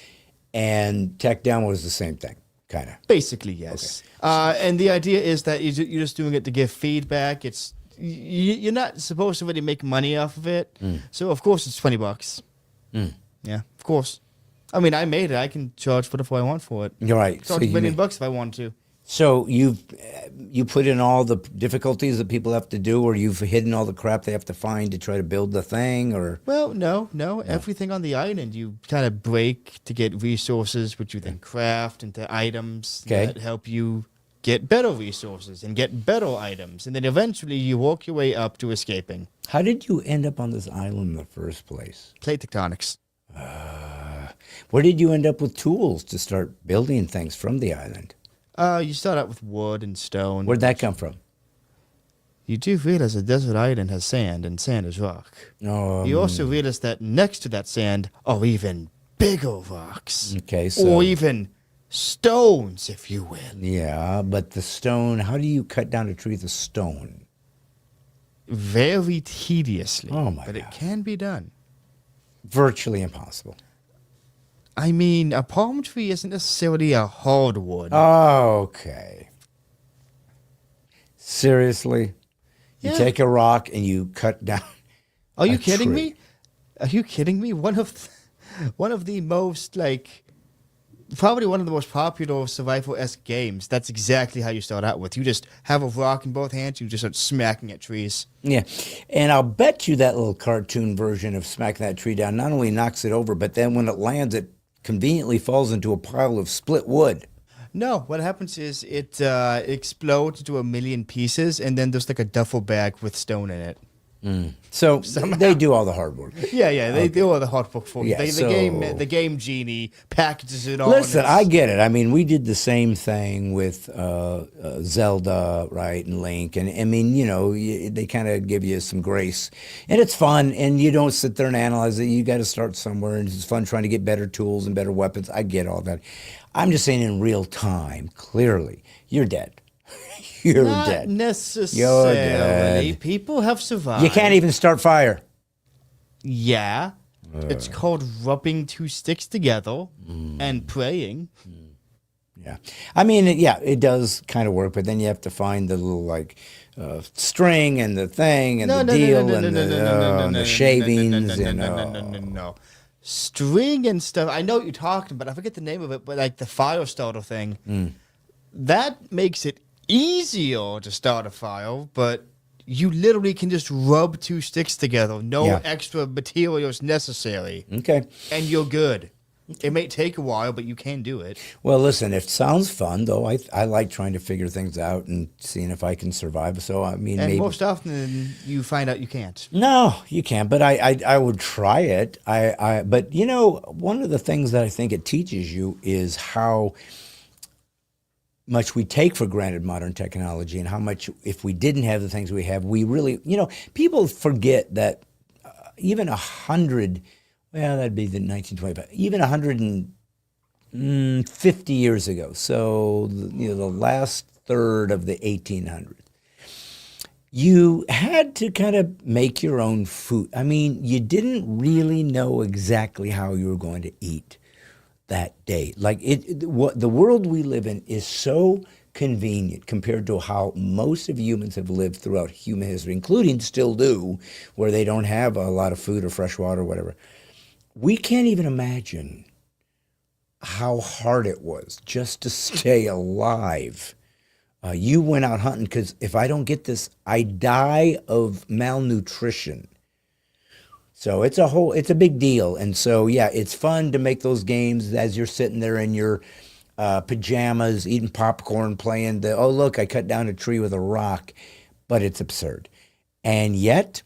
and tech demo is the same thing, kind of. Basically, yes. And the idea is that you're just doing it to give feedback. You're not supposed to really make money off of it. So of course it's $20. Yeah, of course. I mean, I made it. I can charge whatever I want for it. You're right. Charge $1 million if I want to. So you put in all the difficulties that people have to do, or you've hidden all the crap they have to find to try to build the thing, or Well, no. Everything on the island you kind of break to get resources, which you then craft into items Okay. that help you get better resources and get better items. And then eventually you walk your way up to escaping. how did you end up on this island in the first place? Plate tectonics. Where did you end up with tools to start building things from the island? You start out with wood and stone. Where'd that come from? You do realize a desert island has sand, and sand is rock. You also realize that next to that sand are even bigger rocks. Okay, so Or even stones, if you will. yeah, but the stone. How do you cut down a tree with a stone? Very tediously. Oh, my But it God. can be done. Virtually impossible. I mean, a palm tree isn't necessarily a hardwood. Okay. Seriously, you Yeah. take a rock and you cut down. Are you a kidding tree. me? Are you kidding me? One of the most probably one of the most popular survival-esque games. That's exactly how you start out with. You just have a rock in both hands. You just start smacking at trees. Yeah, and I'll bet you that little cartoon version of smacking that tree down not only knocks it over, but then when it lands, it conveniently falls into a pile of split wood. No, what happens is it explodes into a million pieces, and then there's like a duffel bag with stone in it. So they do all the hard work. Yeah, they do all the hard work for you. Yeah, The game genie packages it all. Listen, and I it's- get it. I mean, we did the same thing with Zelda, right, and Link. And I mean, you know, they kind of give you some grace. And it's fun, and you don't sit there and analyze it. You got to start somewhere, and it's fun trying to get better tools and better weapons. I get all that. I'm just saying in real time, clearly, you're dead. You're Not dead. necessarily. dead. People have survived. You can't even start fire. Yeah. It's called rubbing two sticks together and praying. Yeah. I mean, it does kind of work, but then you have to find the little, like, string and the thing and the deal and the shavings and no. String and stuff. I know what you're talking about. I forget the name of it, but like the fire starter thing. That makes it easier to start a fire, but you literally can just rub two sticks together. No extra materials necessary. Okay. And you're good. It may take a while, but you can do it. Well, listen, it sounds fun, though. I like trying to figure things out and seeing if I can survive. So, I mean, And maybe. most often you find out you can't. No, you can't. But I would try it. But, you know, one of the things that I think it teaches you is how much we take for granted modern technology, and how much, if we didn't have the things we have, we really, people forget that even 100, well, that'd be the 1925, even 150 years ago, so the last third of the 1800s, you had to kind of make your own food. I mean, you didn't really know exactly how you were going to eat that day. Like what the world we live in is so convenient compared to how most of humans have lived throughout human history, including still do, where they don't have a lot of food or fresh water or whatever. We can't even imagine how hard it was just to stay alive. You went out hunting because if I don't get this, I die of malnutrition. So it's a big deal. And so, yeah, it's fun to make those games as you're sitting there in your pajamas, eating popcorn, playing oh, look, I cut down a tree with a rock. But it's absurd. And yet,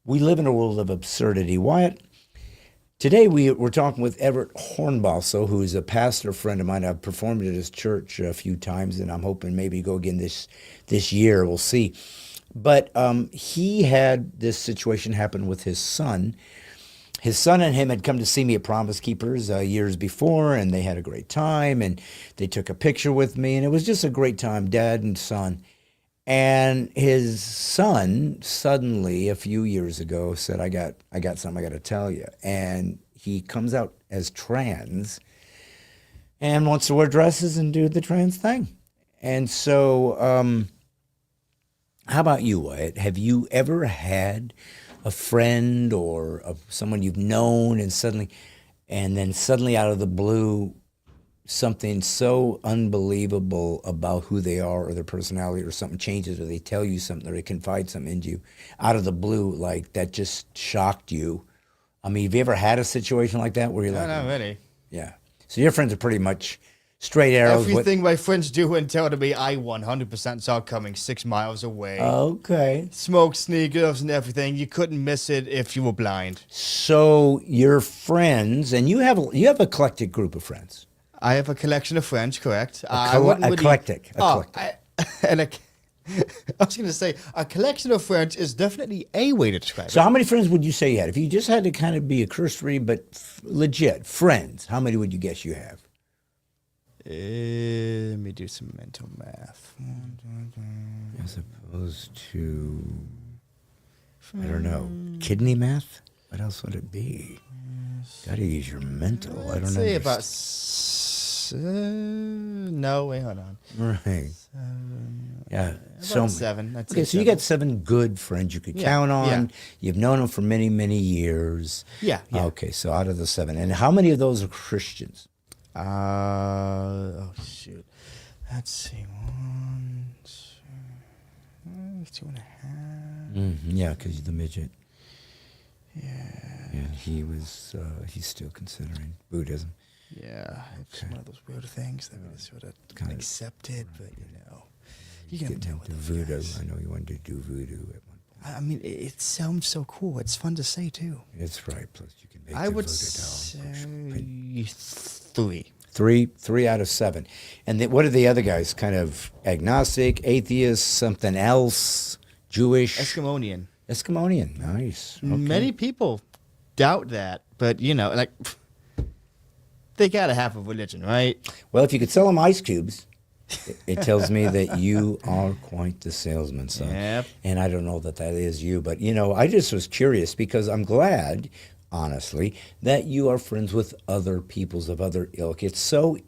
we live in a world of absurdity. Wyatt, today we're talking with Everett Hornbostel, who is a pastor friend of mine. I've performed at his church a few times, and I'm hoping maybe go again this year. We'll see. But he had this situation happen with his son. His son and him had come to see me at Promise Keepers years before, and they had a great time, and they took a picture with me, and it was just a great time, dad and son. And his son suddenly, a few years ago, said, I got something I got to tell you. And he comes out as trans and wants to wear dresses and do the trans thing. And so how about you, Wyatt? Have you ever had a friend or someone you've known and then suddenly out of the blue, something so unbelievable about who they are or their personality or something changes, or they tell you something or they confide something into you out of the blue, like that just shocked you? I mean, have you ever had a situation like that where you're like, not really. Yeah. So your friends are pretty much straight arrows. Everything my friends do and tell to me, I 100% saw coming 6 miles away. Okay. Smoke, sneakers, and everything. You couldn't miss it if you were blind. So your friends, and you have an eclectic group of friends. I have a collection of friends, correct? Eclectic. I was going to say, a collection of friends is definitely a way to describe it. So how many friends would you say you had? If you just had to kind of be a cursory but legit friends, how many would you guess you have? Let me do some mental math. As opposed to, I don't know, kidney math? What else would it be? Gotta use your mental. I don't know. Say about... no, wait, hold on. Right. Yeah. About 7. I'd say Okay, so you got 7 good friends you could count on. Yeah. You've known them for many, many years. Yeah. Okay, so out of the 7. And how many of those are Christians? Oh, shoot. Let's see. 1, 2, 2.5. Yeah, because you're the midget. Yeah. And he's still considering Buddhism. Yeah, it's one of those weird things that we just sort of accepted, but you can tell with the those voodoo. guys. I know you wanted to do voodoo at one point. I mean, it sounds so cool. It's fun to say too. It's right. Plus, you can make I your would voodoo doll. say 3. 3 out of 7. And what are the other guys? Kind of agnostic, atheist, something else, Jewish? Eskimonian. Eskimonian. Nice. Okay. Many people doubt that, but they gotta have a religion, right? Well, if you could sell them ice cubes, it tells me that you are quite the salesman, son. Yep. And I don't know that is you, but I just was curious because I'm glad, honestly, that you are friends with other peoples of other ilk. It's so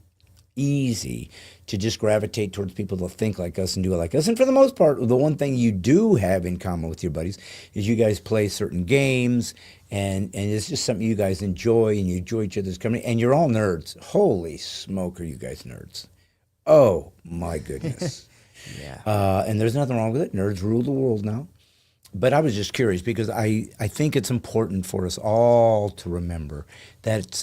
easy to just gravitate towards people that think like us and do it like us. And for the most part, the one thing you do have in common with your buddies is you guys play certain games, and it's just something you guys enjoy, and you enjoy each other's company, and you're all nerds. Holy smoke, are you guys nerds? Oh, my goodness. Yeah. And there's nothing wrong with it. Nerds rule the world now. But I was just curious because I think it's important for us all to remember that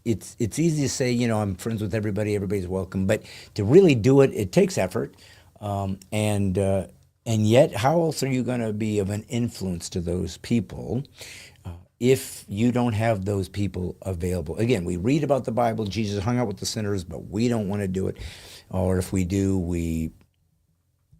it's easy to say, I'm friends with everybody, everybody's welcome. But to really do it, it takes effort. And yet, how else are you going to be of an influence to those people if you don't have those people available? Again, we read about the Bible. Jesus hung out with the sinners, but we don't want to do it. or if we do, we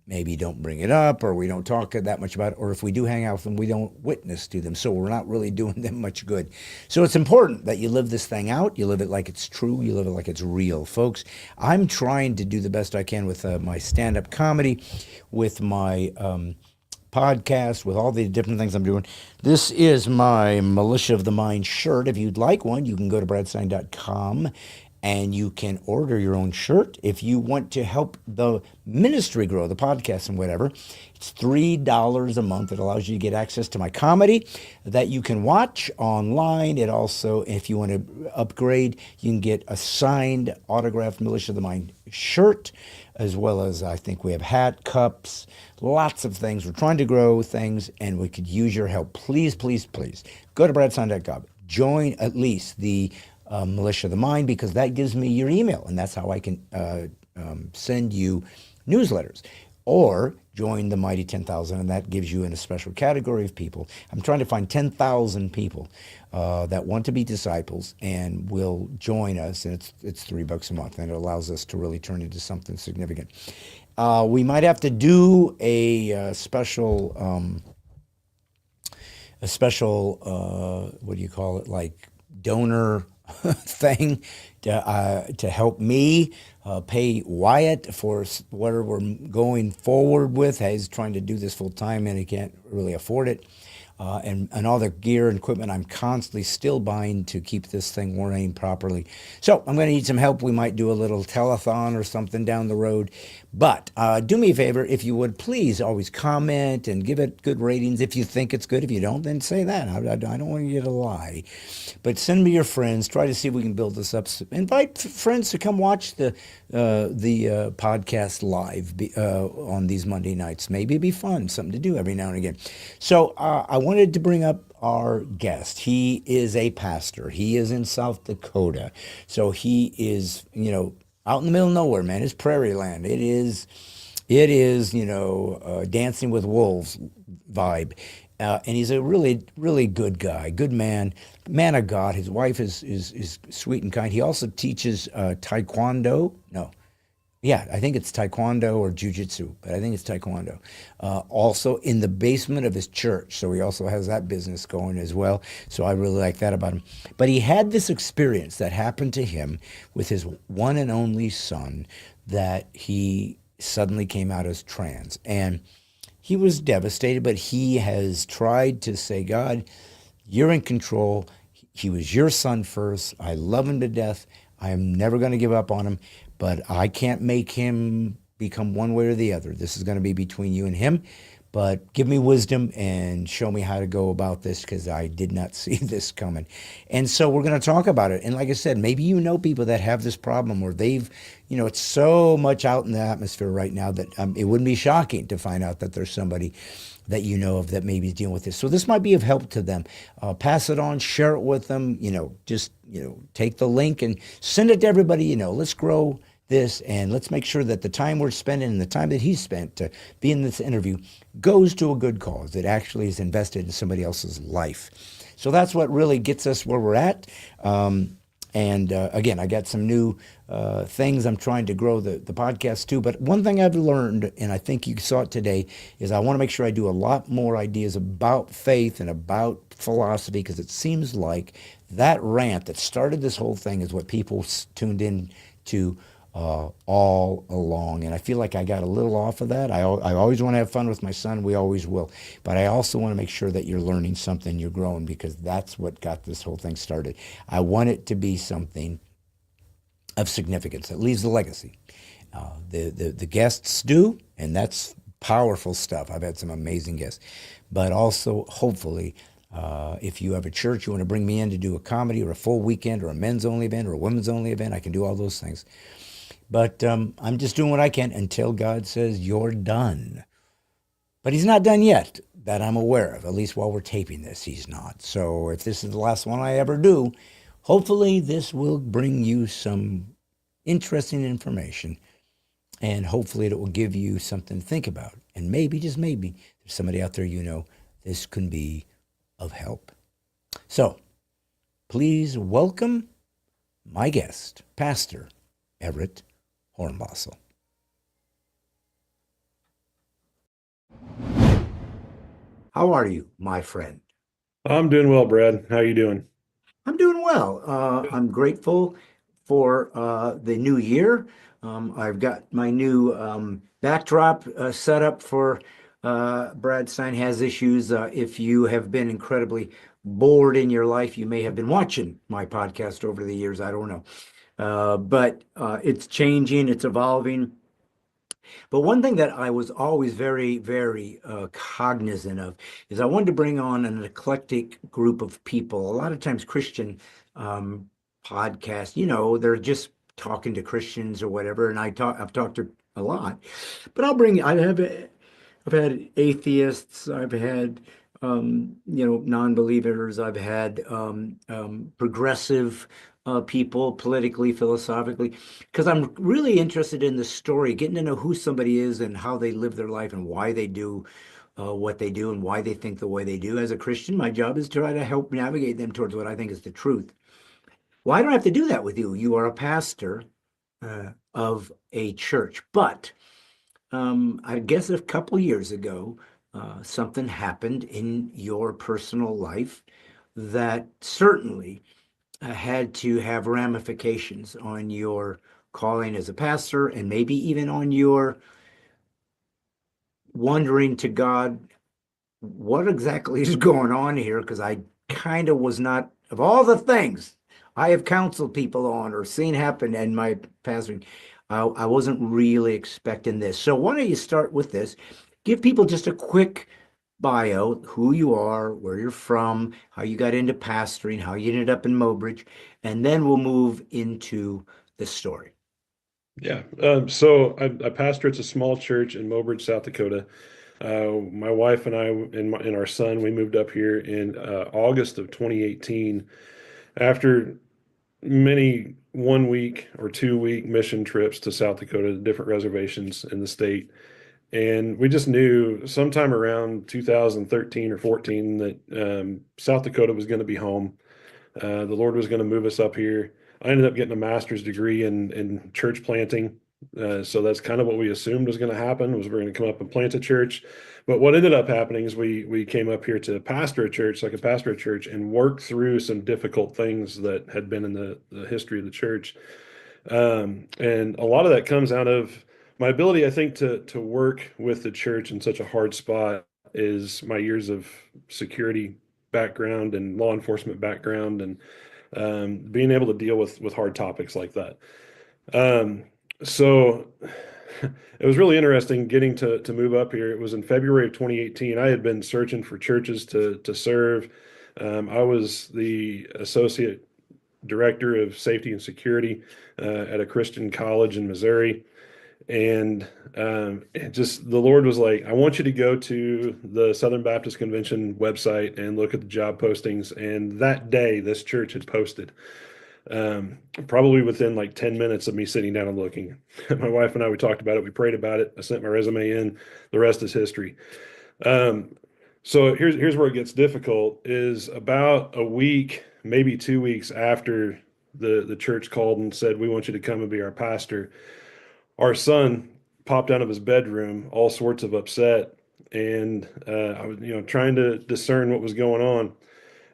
maybe don't bring it up, or we don't talk that much about it, or if we do hang out with them, we don't witness to them. So we're not really doing them much good. So it's important that you live this thing out. You live it like it's true. You live it like it's real. Folks, I'm trying to do the best I can with my stand-up comedy, with my podcast, with all the different things I'm doing. This is my Militia of the Mind shirt. If you'd like one, you can go to bradstein.com and you can order your own shirt. If you want to help the ministry grow, the podcast and whatever, it's $3 a month. It allows you to get access to my comedy that you can watch online. It also, if you want to upgrade, you can get a signed, autographed Militia of the Mind shirt, as well as I think we have hat, cups, lots of things. We're trying to grow things, and we could use your help. Please, please, please go to bradstein.com. Join at least the Militia of the Mind, because that gives me your email, and that's how I can send you newsletters. Or join the Mighty 10,000, and that gives you in a special category of people. I'm trying to find 10,000 people that want to be disciples and will join us, and it's $3 a month, and it allows us to really turn into something significant. We might have to do a special, what do you call it, like donor thing to help me pay Wyatt for whatever we're going forward with. He's trying to do this full time and he can't really afford it. And all the gear and equipment I'm constantly still buying to keep this thing running properly. So I'm going to need some help. We might do a little telethon or something down the road. But do me a favor, if you would, please always comment and give it good ratings if you think it's good. If you don't, then say that. I don't want you to lie. But send me your friends. Try to see if we can build this up. Invite friends to come watch the podcast live on these Monday nights. Maybe it'd be fun, something to do every now and again. So I wanted to bring up our guest. He is a pastor. He is in South Dakota. So he is, out in the middle of nowhere, man. It's prairie land. It is, Dancing with Wolves vibe. And he's a really, really good guy, good man of God. His wife is sweet and kind. He also teaches Taekwondo. No. Yeah, I think it's Taekwondo or Jiu-Jitsu, but I think it's Taekwondo. Also in the basement of his church, so he also has that business going as well. So I really like that about him. But he had this experience that happened to him with his one and only son, that he suddenly came out as trans. And he was devastated, but he has tried to say, God, you're in control. He was your son first. I love him to death. I am never going to give up on him. But I can't make him become one way or the other. This is going to be between you and him. But give me wisdom and show me how to go about this, because I did not see this coming. And so we're going to talk about it. And like I said, maybe you know people that have this problem, or they've, it's so much out in the atmosphere right now that it wouldn't be shocking to find out that there's somebody that you know of that maybe is dealing with this. So this might be of help to them. Pass it on, share it with them, just take the link and send it to everybody. Let's grow this, and let's make sure that the time we're spending and the time that he's spent to be in this interview goes to a good cause. It actually is invested in somebody else's life. So that's what really gets us where we're at. Again, I got some new things. I'm trying to grow the podcast too. But one thing I've learned, and I think you saw it today, is I want to make sure I do a lot more ideas about faith and about philosophy, because it seems like that rant that started this whole thing is what people tuned in to all along. And I feel like I got a little off of that. I always want to have fun with my son. We always will. But I also want to make sure that you're learning something, you're growing, because that's what got this whole thing started. I want it to be something of significance that leaves a legacy. The guests do, and that's powerful stuff. I've had some amazing guests. But also, hopefully, if you have a church, you want to bring me in to do a comedy or a full weekend or a men's only event or a women's only event, I can do all those things. But I'm just doing what I can until God says you're done. But he's not done yet, that I'm aware of. At least while we're taping this, he's not. So if this is the last one I ever do, hopefully this will bring you some interesting information. And hopefully it will give you something to think about. And maybe, just maybe, there's somebody out there this can be of help. So please welcome my guest, Pastor Everett Hornbostel. How are you, my friend? I'm doing well, Brad. How you doing? I'm doing well. I'm grateful for the new year. I've got my new backdrop set up for Brad Stein Has Issues. If you have been incredibly bored in your life, you may have been watching my podcast over the years. I don't know. But it's changing, it's evolving. But one thing that I was always very, very cognizant of is I wanted to bring on an eclectic group of people. A lot of times, Christian um, podcasts, they're just talking to Christians or whatever, and I've talked to a lot. But I've had atheists, I've had non-believers, I've had progressive people politically, philosophically, because I'm really interested in the story, getting to know who somebody is and how they live their life and why they do what they do and why they think the way they do. As a Christian, my job is to try to help navigate them towards what I think is the truth. Well, I don't have to do that with you. You are a pastor of a church, but I guess a couple years ago, something happened in your personal life that certainly had to have ramifications on your calling as a pastor and maybe even on your wondering to God, what exactly is going on here? Because I kind of was not, of all the things I have counseled people on or seen happen in my pastoring, I wasn't really expecting this. So why don't you start with this? Give people just a quick bio, who you are, where you're from, how you got into pastoring, how you ended up in Mobridge, and then we'll move into the story. Yeah. So I pastor at a small church in Mobridge, South Dakota. My wife and I and our son, we moved up here in August of 2018 after many 1 week or 2 week mission trips to South Dakota to different reservations in the state. And we just knew sometime around 2013 or 14 that South Dakota was going to be home. The Lord was going to move us up here. I ended up getting a master's degree in church planting. So that's kind of what we assumed was going to happen, was we're going to come up and plant a church. But what ended up happening is we came up here to pastor a church, so I could pastor a church and work through some difficult things that had been in the history of the church. And a lot of that comes out of my ability, I think, to work with the church in such a hard spot is my years of security background and law enforcement background and being able to deal with hard topics like that. So it was really interesting getting to move up here. It was in February of 2018. I had been searching for churches to serve. I was the associate director of safety and security at a Christian college in Missouri. And the Lord was like, I want you to go to the Southern Baptist Convention website and look at the job postings. And that day, this church had posted, probably within like 10 minutes of me sitting down and looking. My wife and I, we talked about it. We prayed about it. I sent my resume in. The rest is history. So here's where it gets difficult is about a week, maybe 2 weeks after the church called and said, we want you to come and be our pastor. Our son popped out of his bedroom, all sorts of upset, and I was, trying to discern what was going on.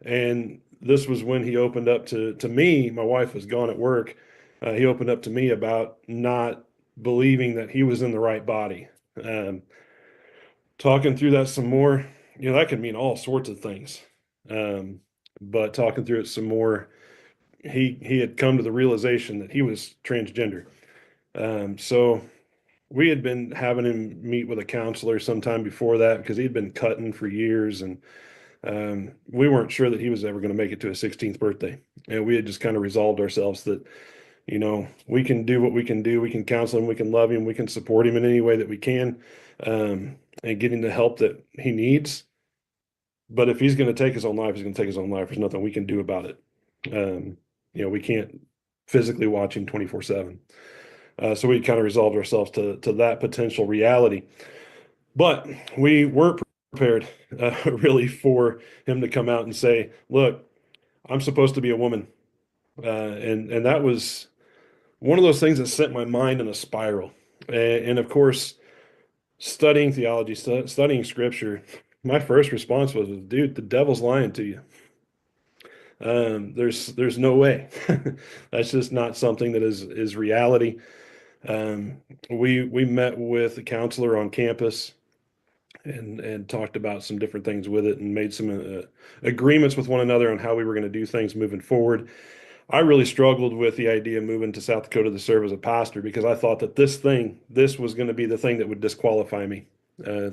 And this was when he opened up to me. My wife was gone at work. He opened up to me about not believing that he was in the right body. Talking through that some more, that could mean all sorts of things. But talking through it some more, he had come to the realization that he was transgender. So we had been having him meet with a counselor sometime before that because he'd been cutting for years, and we weren't sure that he was ever going to make it to his 16th birthday. And we had just kind of resolved ourselves that, we can do what we can do. We can counsel him, we can love him, we can support him in any way that we can, and getting the help that he needs. But if he's going to take his own life, he's going to take his own life. There's nothing we can do about it. We can't physically watch him 24/7. So we kind of resolved ourselves to that potential reality. But we weren't prepared really for him to come out and say, look, I'm supposed to be a woman. And that was one of those things that sent my mind in a spiral. And of course, studying theology, studying scripture, my first response was, dude, the devil's lying to you. There's no way. That's just not something that is reality. We met with a counselor on campus and talked about some different things with it and made some agreements with one another on how we were going to do things moving forward. I really struggled with the idea of moving to South Dakota to serve as a pastor because I thought that this was going to be the thing that would disqualify me.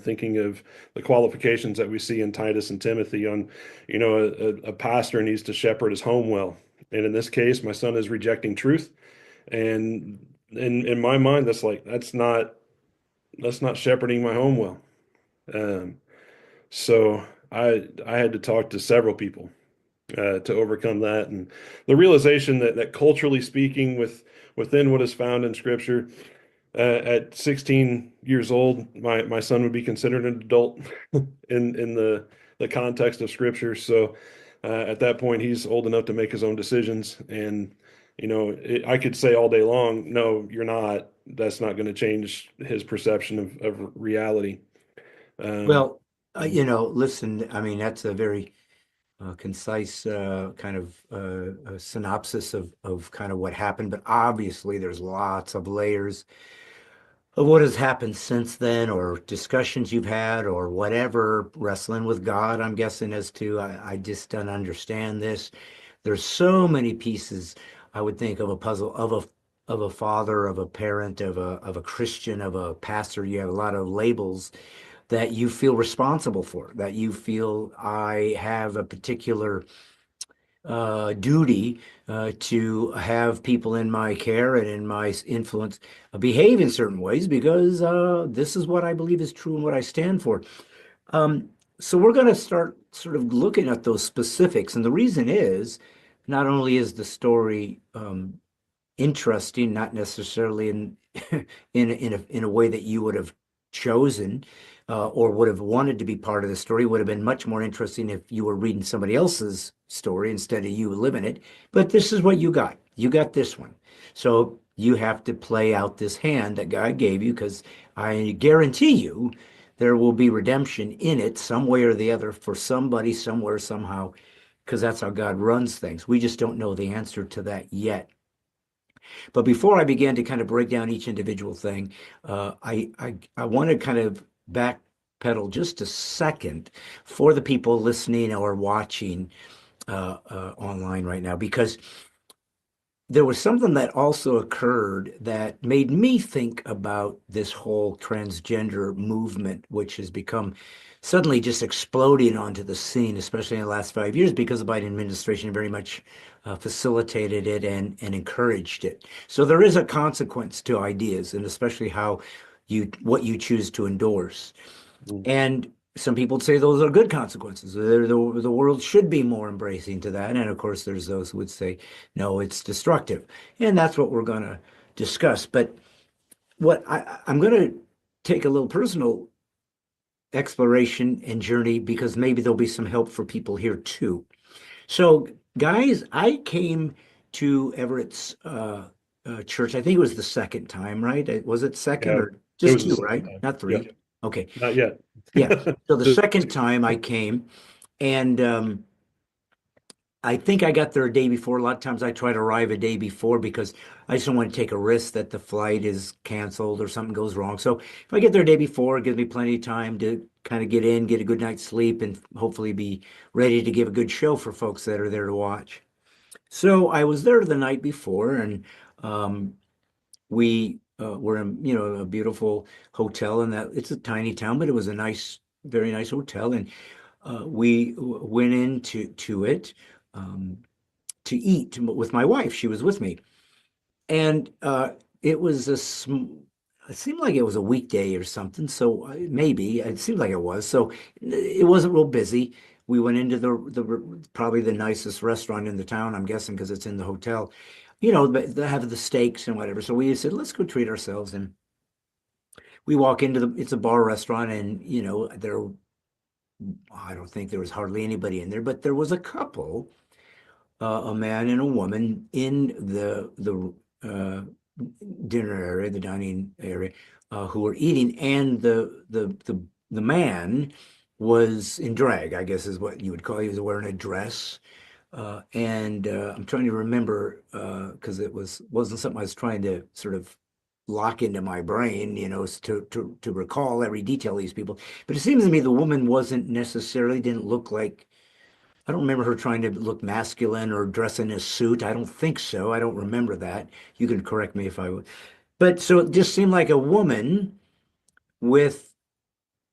Thinking of the qualifications that we see in Titus and Timothy on, a pastor needs to shepherd his home well. And in this case, my son is rejecting truth. And in my mind, that's not shepherding my home well. Um, so I had to talk to several people to overcome that, and the realization that culturally speaking, within what is found in Scripture, at 16 years old, my son would be considered an adult in the context of Scripture. So at that point, he's old enough to make his own decisions, and I could say all day long, no, you're not. That's not going to change his perception of reality. Um, Well, listen, I mean, that's a very concise kind of synopsis of kind of what happened, but obviously there's lots of layers of what has happened since then, or discussions you've had, or whatever, wrestling with God, I'm guessing, as to, I just don't understand this. There's so many pieces, I would think, of a puzzle of a father, of a parent, of a Christian, of a pastor. You have a lot of labels that you feel responsible for, that you feel I have a particular duty to have people in my care and in my influence behave in certain ways because this is what I believe is true and what I stand for. Um, so we're going to start sort of looking at those specifics. And the reason is not only is the story interesting, not necessarily in in a way that you would have chosen or would have wanted to be part of the story. It would have been much more interesting if you were reading somebody else's story instead of you living it. But this is what you got. You got this one. So you have to play out this hand that God gave you because I guarantee you there will be redemption in it some way or the other for somebody, somewhere, somehow, because that's how God runs things. We just don't know the answer to that yet. But before I began to kind of break down each individual thing, I want to kind of backpedal just a second for the people listening or watching online right now, because there was something that also occurred that made me think about this whole transgender movement, which has become suddenly just exploding onto the scene, especially in the last 5 years, because the Biden administration very much facilitated it and encouraged it. So there is a consequence to ideas, and especially what you choose to endorse. And some people say those are good consequences. The world should be more embracing to that. And of course, there's those who would say, no, it's destructive. And that's what we're going to discuss. But I'm going to take a little personal exploration and journey because maybe there'll be some help for people here too. So, guys, I came to Everett's church. I think it was the second time, right? Was it second yeah, or it just was the two, second right? time. Not three. Yep. Okay. Not yet. Yeah. So the Just second time I came, and I think I got there a day before. A lot of times I try to arrive a day before because I just don't want to take a risk that the flight is canceled or something goes wrong. So if I get there a day before, it gives me plenty of time to kind of get in, get a good night's sleep, and hopefully be ready to give a good show for folks that are there to watch. So I was there the night before, and we were in, a beautiful hotel, and that it's a tiny town, but it was a nice, very nice hotel, and we went into it um, to eat with my wife. She was with me, and it was it seemed like it was a weekday or something. So maybe it seemed like it was. So it wasn't real busy. We went into the probably the nicest restaurant in the town, I'm guessing, because it's in the hotel. They have the steaks and whatever. So we said, let's go treat ourselves. And we walk into it's a bar restaurant, and I don't think there was hardly anybody in there, but there was a couple, a man and a woman in the dinner area, the dining area, who were eating, and the man was in drag, I guess is what you would call. He was wearing a dress, and I'm trying to remember because it wasn't something I was trying to sort of lock into my brain, to recall every detail of these people. But it seems to me the woman didn't look like. I don't remember her trying to look masculine or dress in a suit. I don't think so. I don't remember that. You can correct me if I would. But so it just seemed like a woman with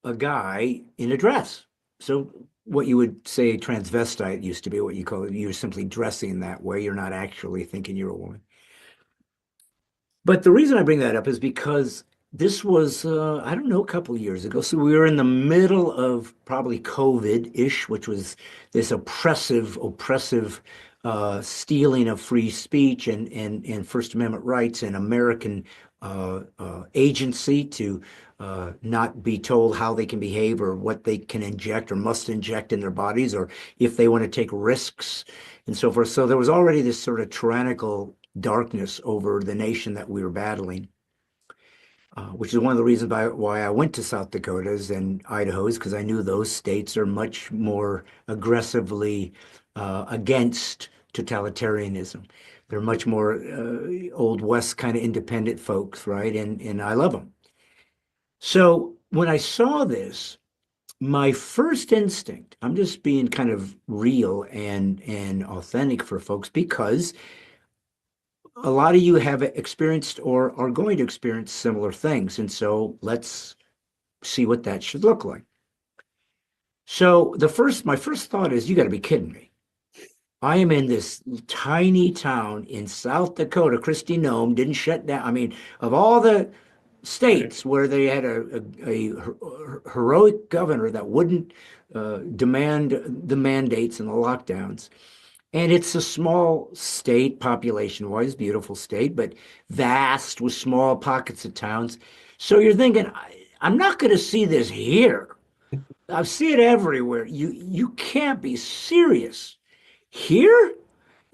a guy in a dress. So what you would say transvestite used to be what you call it. You're simply dressing that way. You're not actually thinking you're a woman. But the reason I bring that up is because this was, I don't know, a couple of years ago. So we were in the middle of probably COVID-ish, which was this oppressive stealing of free speech and First Amendment rights and American agency to not be told how they can behave or what they can inject or must inject in their bodies or if they want to take risks and so forth. So there was already this sort of tyrannical darkness over the nation that we were battling, which is one of the reasons why I went to South Dakotas and Idaho's, because I knew those states are much more aggressively against totalitarianism. They're much more Old West kind of independent folks, right? And I love them. So when I saw this, my first instinct, I'm just being kind of real and authentic for folks because a lot of you have experienced or are going to experience similar things. And so let's see what that should look like. So my first thought is, you got to be kidding me. I am in this tiny town in South Dakota. Christy Nome didn't shut down. I mean, of all the states where they had a heroic governor that wouldn't demand the mandates and the lockdowns. And it's a small state, population-wise, beautiful state, but vast with small pockets of towns. So you're thinking, I'm not going to see this here. I see it everywhere. You can't be serious. Here?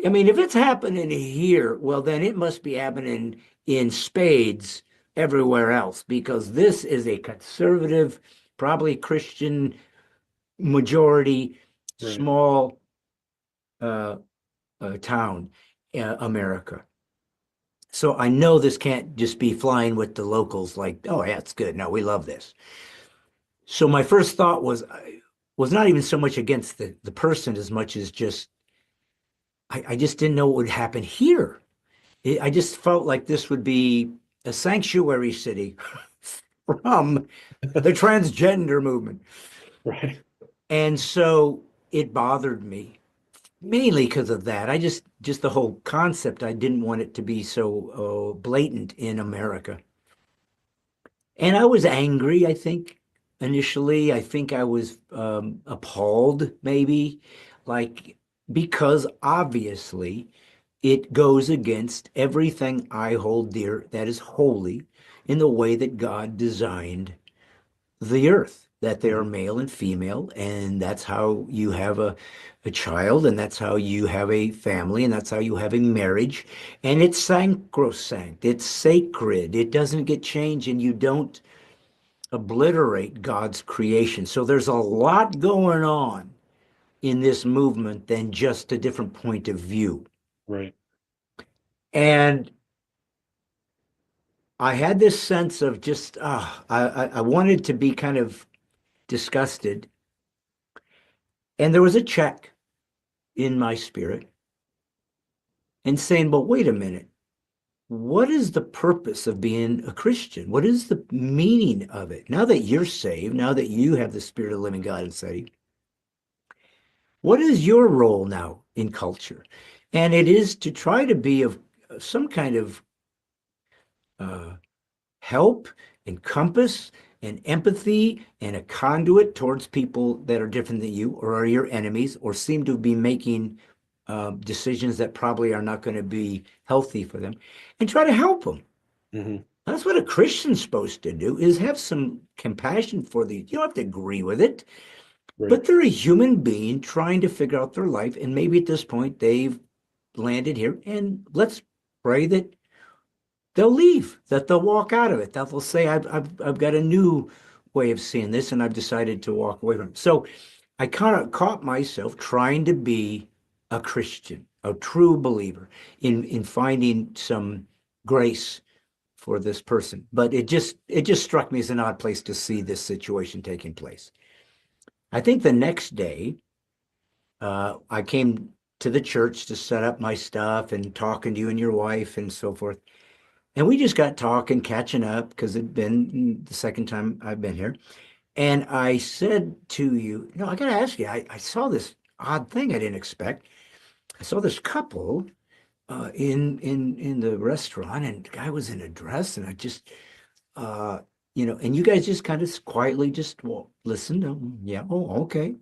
I mean, if it's happening here, well, then it must be happening in spades everywhere else, because this is a conservative, probably Christian majority, small town, America. So I know this can't just be flying with the locals like, oh yeah, it's good. No, we love this. So my first thought was not even so much against the person as much as just, I just didn't know what would happen here. I just felt like this would be a sanctuary city from the transgender movement. Right. And so it bothered me. Mainly because of that. I just the whole concept, I didn't want it to be so blatant in America. And I was angry, I think, initially. I think I was appalled, maybe, because obviously it goes against everything I hold dear that is holy in the way that God designed the earth, that they are male and female, and that's how you have a child, and that's how you have a family, and that's how you have a marriage. And it's sacrosanct, it's sacred, it doesn't get changed, and you don't obliterate God's creation. So there's a lot going on in this movement than just a different point of view. Right. And I had this sense of just, I wanted to be kind of disgusted. And there was a check in my spirit and saying, but wait a minute, what is the purpose of being a Christian? What is the meaning of it? Now that you're saved, now that you have the Spirit of the living God inside you, what is your role now in culture? And it is to try to be of some kind of help and compass and empathy and a conduit towards people that are different than you or are your enemies or seem to be making decisions that probably are not going to be healthy for them, and try to help them. Mm-hmm. That's what a Christian's supposed to do, is have some compassion for these. You don't have to agree with it, but they're a human being trying to figure out their life. And maybe at this point they've landed here, and let's pray that they'll leave, that they'll walk out of it, that they'll say, I've got a new way of seeing this, and I've decided to walk away from it. So I kind of caught myself trying to be a Christian, a true believer in finding some grace for this person. But it just struck me as an odd place to see this situation taking place. I think the next day, I came to the church to set up my stuff and talking to you and your wife and so forth. And we just got talking, catching up, because it'd been the second time I've been here. And I said to you, I got to ask you, I saw this odd thing I didn't expect. I saw this couple in the restaurant, and the guy was in a dress, and I just, and you guys just kind of quietly just, well, listen to him. Yeah. Oh, okay.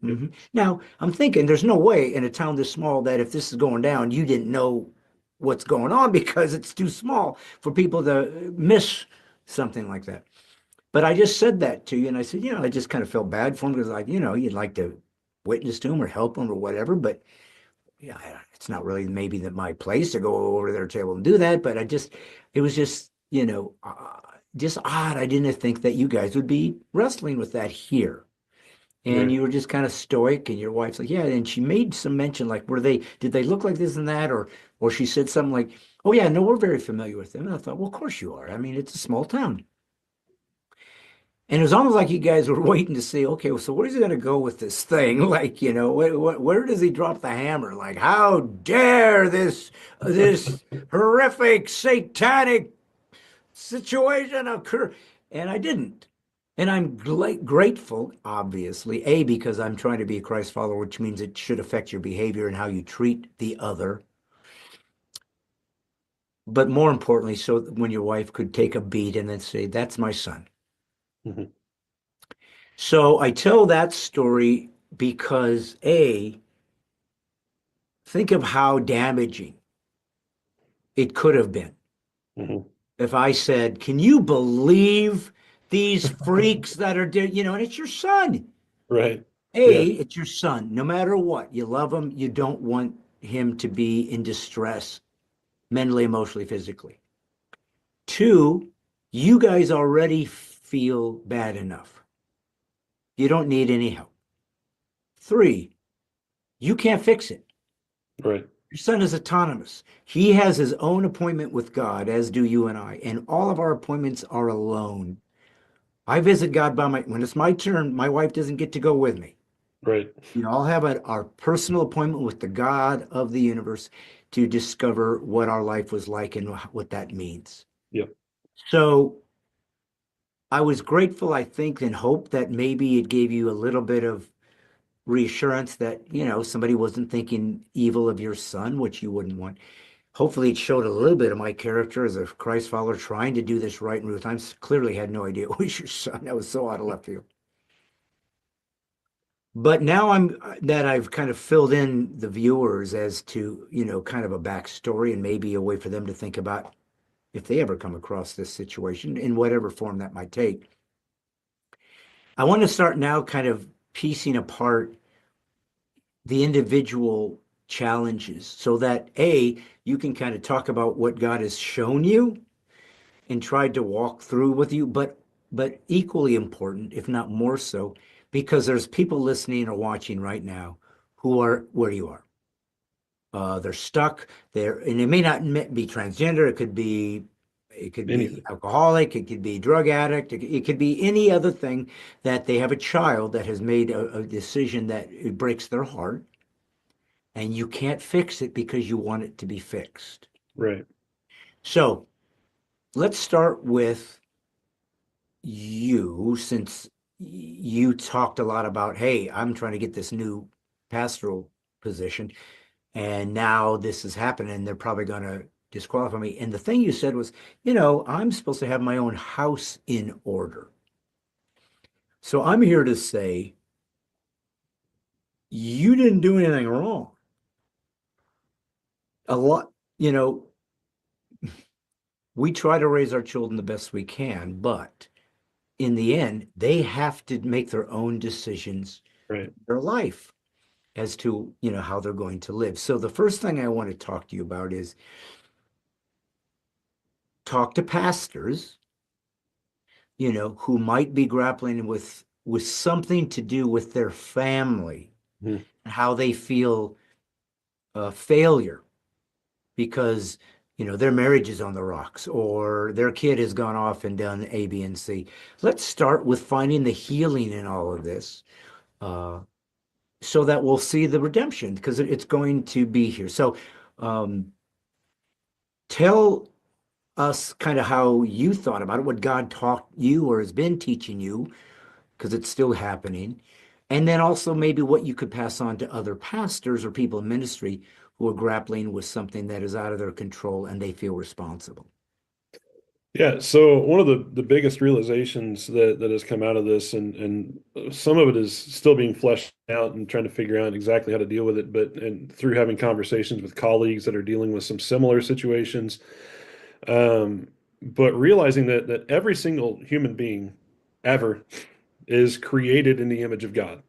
Now I'm thinking there's no way in a town this small that if this is going down, you didn't know what's going on because it's too small for people to miss something like that. But I just said that to you, and I said, I just kind of felt bad for him because, like, you'd like to witness to him or help him or whatever, but yeah, it's not really maybe my place to go over to their table and do that. But it was just, just odd. I didn't think that you guys would be wrestling with that here. And Right. you were just kind of stoic, and your wife's like, yeah. And she made some mention, like, did they look like this and that? Or she said something like, oh yeah, no, we're very familiar with them. And I thought, well, of course you are. I mean, it's a small town. And it was almost like you guys were waiting to see, okay, well, so where's he going to go with this thing? Like, where does he drop the hammer? Like, how dare this horrific satanic situation occur? And I didn't. And I'm grateful, obviously, A, because I'm trying to be a Christ follower, which means it should affect your behavior and how you treat the other. But more importantly, so that when your wife could take a beat and then say, that's my son. Mhm. So I tell that story because A, think of how damaging it could have been Mhm. if I said, can you believe these freaks that are doing, and it's your son. Right. A, Yeah. it's your son. No matter what, you love him. You don't want him to be in distress mentally, emotionally, physically. Two, you guys already feel bad enough. You don't need any help. Three, you can't fix it. Right. Your son is autonomous. He has his own appointment with God, as do you and I. And all of our appointments are alone. I visit God when it's my turn, my wife doesn't get to go with me. Right. We all have our personal appointment with the God of the universe to discover what our life was like and what that means. Yep. So I was grateful, I think, and hope that maybe it gave you a little bit of reassurance that, somebody wasn't thinking evil of your son, which you wouldn't want. Hopefully it showed a little bit of my character as a Christ follower trying to do this right. And Ruth, I clearly had no idea it was your son. That was so out of left field. But now I've kind of filled in the viewers as to, kind of a backstory and maybe a way for them to think about if they ever come across this situation in whatever form that might take. I want to start now kind of piecing apart the individual challenges so that A, you can kind of talk about what God has shown you and tried to walk through with you, but equally important, if not more so, because there's people listening or watching right now who are where you are. They're stuck there, and it may not be transgender. It could be Anything. alcoholic. It could be drug addict. It could be any other thing that they have a child that has made a decision that it breaks their heart, and you can't fix it because you want it to be fixed. Right. So let's start with you, since you talked a lot about, hey, I'm trying to get this new pastoral position, and now this is happening, they're probably going to disqualify me. And the thing you said was, I'm supposed to have my own house in order. So I'm here to say, you didn't do anything wrong. A lot, we try to raise our children the best we can, but in the end, they have to make their own decisions Right. in their life as to, how they're going to live. So the first thing I want to talk to you about is talk to pastors, who might be grappling with something to do with their family, Mhm. and how they feel failure because their marriage is on the rocks or their kid has gone off and done A, B, and C. Let's start with finding the healing in all of this, so that we'll see the redemption because it's going to be here. So um, tell us kind of how you thought about it, what God taught you or has been teaching you, because it's still happening. And then also maybe what you could pass on to other pastors or people in ministry who are grappling with something that is out of their control and they feel responsible. Yeah, so one of the biggest realizations that has come out of this, and some of it is still being fleshed out and trying to figure out exactly how to deal with it, but and through having conversations with colleagues that are dealing with some similar situations, but realizing that every single human being ever is created in the image of God.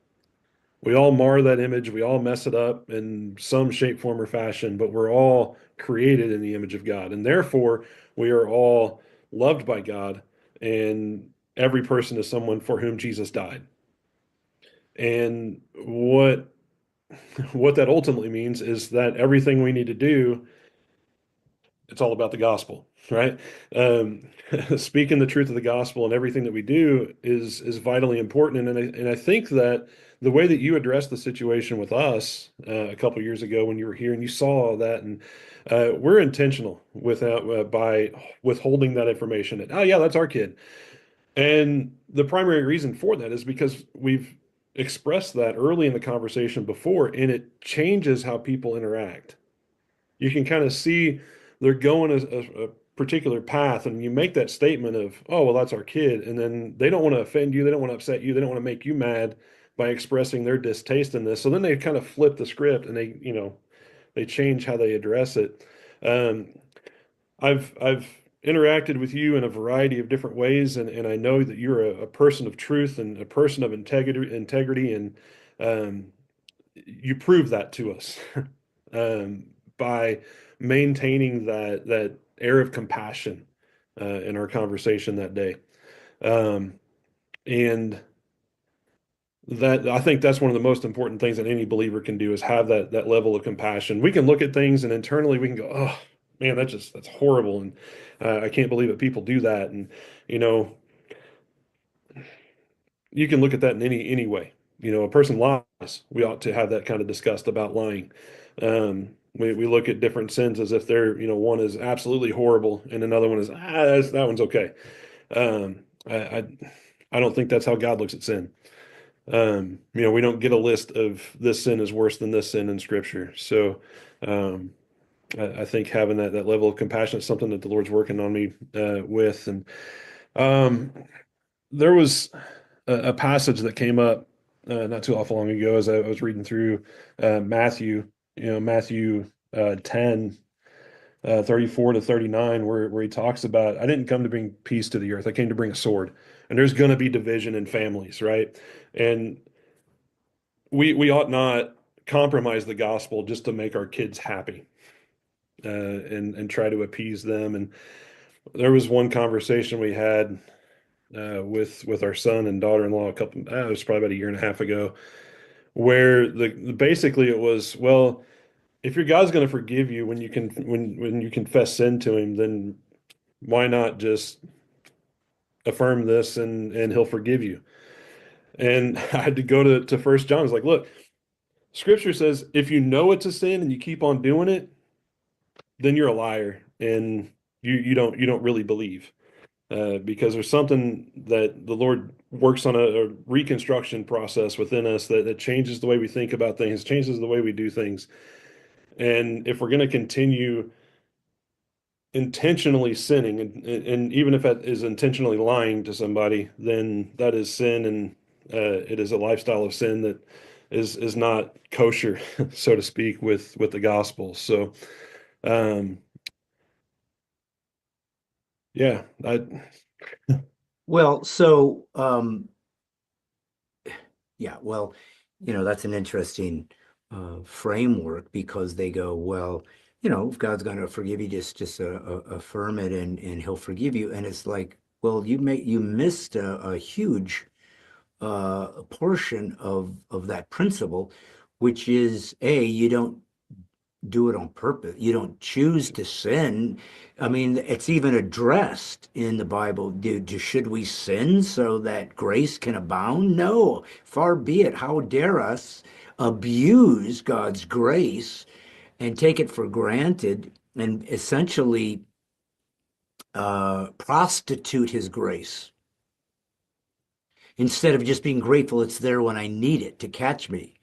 We all mar that image, we all mess it up in some shape, form, or fashion, but we're all created in the image of God. And therefore, we are all loved by God, and every person is someone for whom Jesus died. And what that ultimately means is that everything we need to do, it's all about the gospel, right? Um, Speaking the truth of the gospel and everything that we do is vitally important. And I think that the way that you addressed the situation with us a couple years ago when you were here and you saw that, and we're intentional without by withholding that information. And, oh yeah, that's our kid. And the primary reason for that is because we've expressed that early in the conversation before, and it changes how people interact. You can kind of see they're going a particular path, and you make that statement of, "Oh, well, that's our kid," and then they don't want to offend you, they don't want to upset you, they don't want to make you mad by expressing their distaste in this. So then they kind of flip the script and they change how they address it. Um, I've interacted with you in a variety of different ways, and I know that you're a person of truth and a person of integrity, and um, you prove that to us by maintaining that air of compassion in our conversation that day. Um, and that I think that's one of the most important things that any believer can do is have that level of compassion. We can look at things and internally we can go, oh man, that's horrible, and I can't believe that people do that. And you know, you can look at that in any way. A person lies. We ought to have that kind of disgust about lying. We look at different sins as if they're, one is absolutely horrible and another one is, that one's okay. Um, I, I, I don't think that's how God looks at sin. We don't get a list of this sin is worse than this sin in Scripture. So, um, I think having that level of compassion is something that the Lord's working on me with. And um, there was a passage that came up not too awful long ago as I was reading through Matthew, Matthew 10, 34 to 39, where he talks about, I didn't come to bring peace to the earth. I came to bring a sword. And there's going to be division in families, right? And we ought not compromise the gospel just to make our kids happy and try to appease them. And there was one conversation we had with our son and daughter-in-law it was probably about a year and a half ago, where basically it was, well, if your God's going to forgive you when you confess sin to him, then why not just affirm this and he'll forgive you? And I had to go to First John. It's like, look, Scripture says if you know it's a sin and you keep on doing it, then you're a liar and you don't really believe. Because there's something that the Lord works on a reconstruction process within us that changes the way we think about things, changes the way we do things. And if we're going to continue intentionally sinning, and even if that is intentionally lying to somebody, then that is sin, and it is a lifestyle of sin that is not kosher, so to speak, with the gospel. So, um, yeah, Well, so yeah, well, that's an interesting framework because they go, well, if God's going to forgive you, just affirm it, and He'll forgive you. And it's like, well, you missed a huge portion of that principle, which is you don't do it on purpose. You don't choose to sin. I mean, it's even addressed in the Bible. Should we sin so that grace can abound? No, far be it. How dare us abuse God's grace and take it for granted and essentially prostitute his grace instead of just being grateful it's there when I need it to catch me.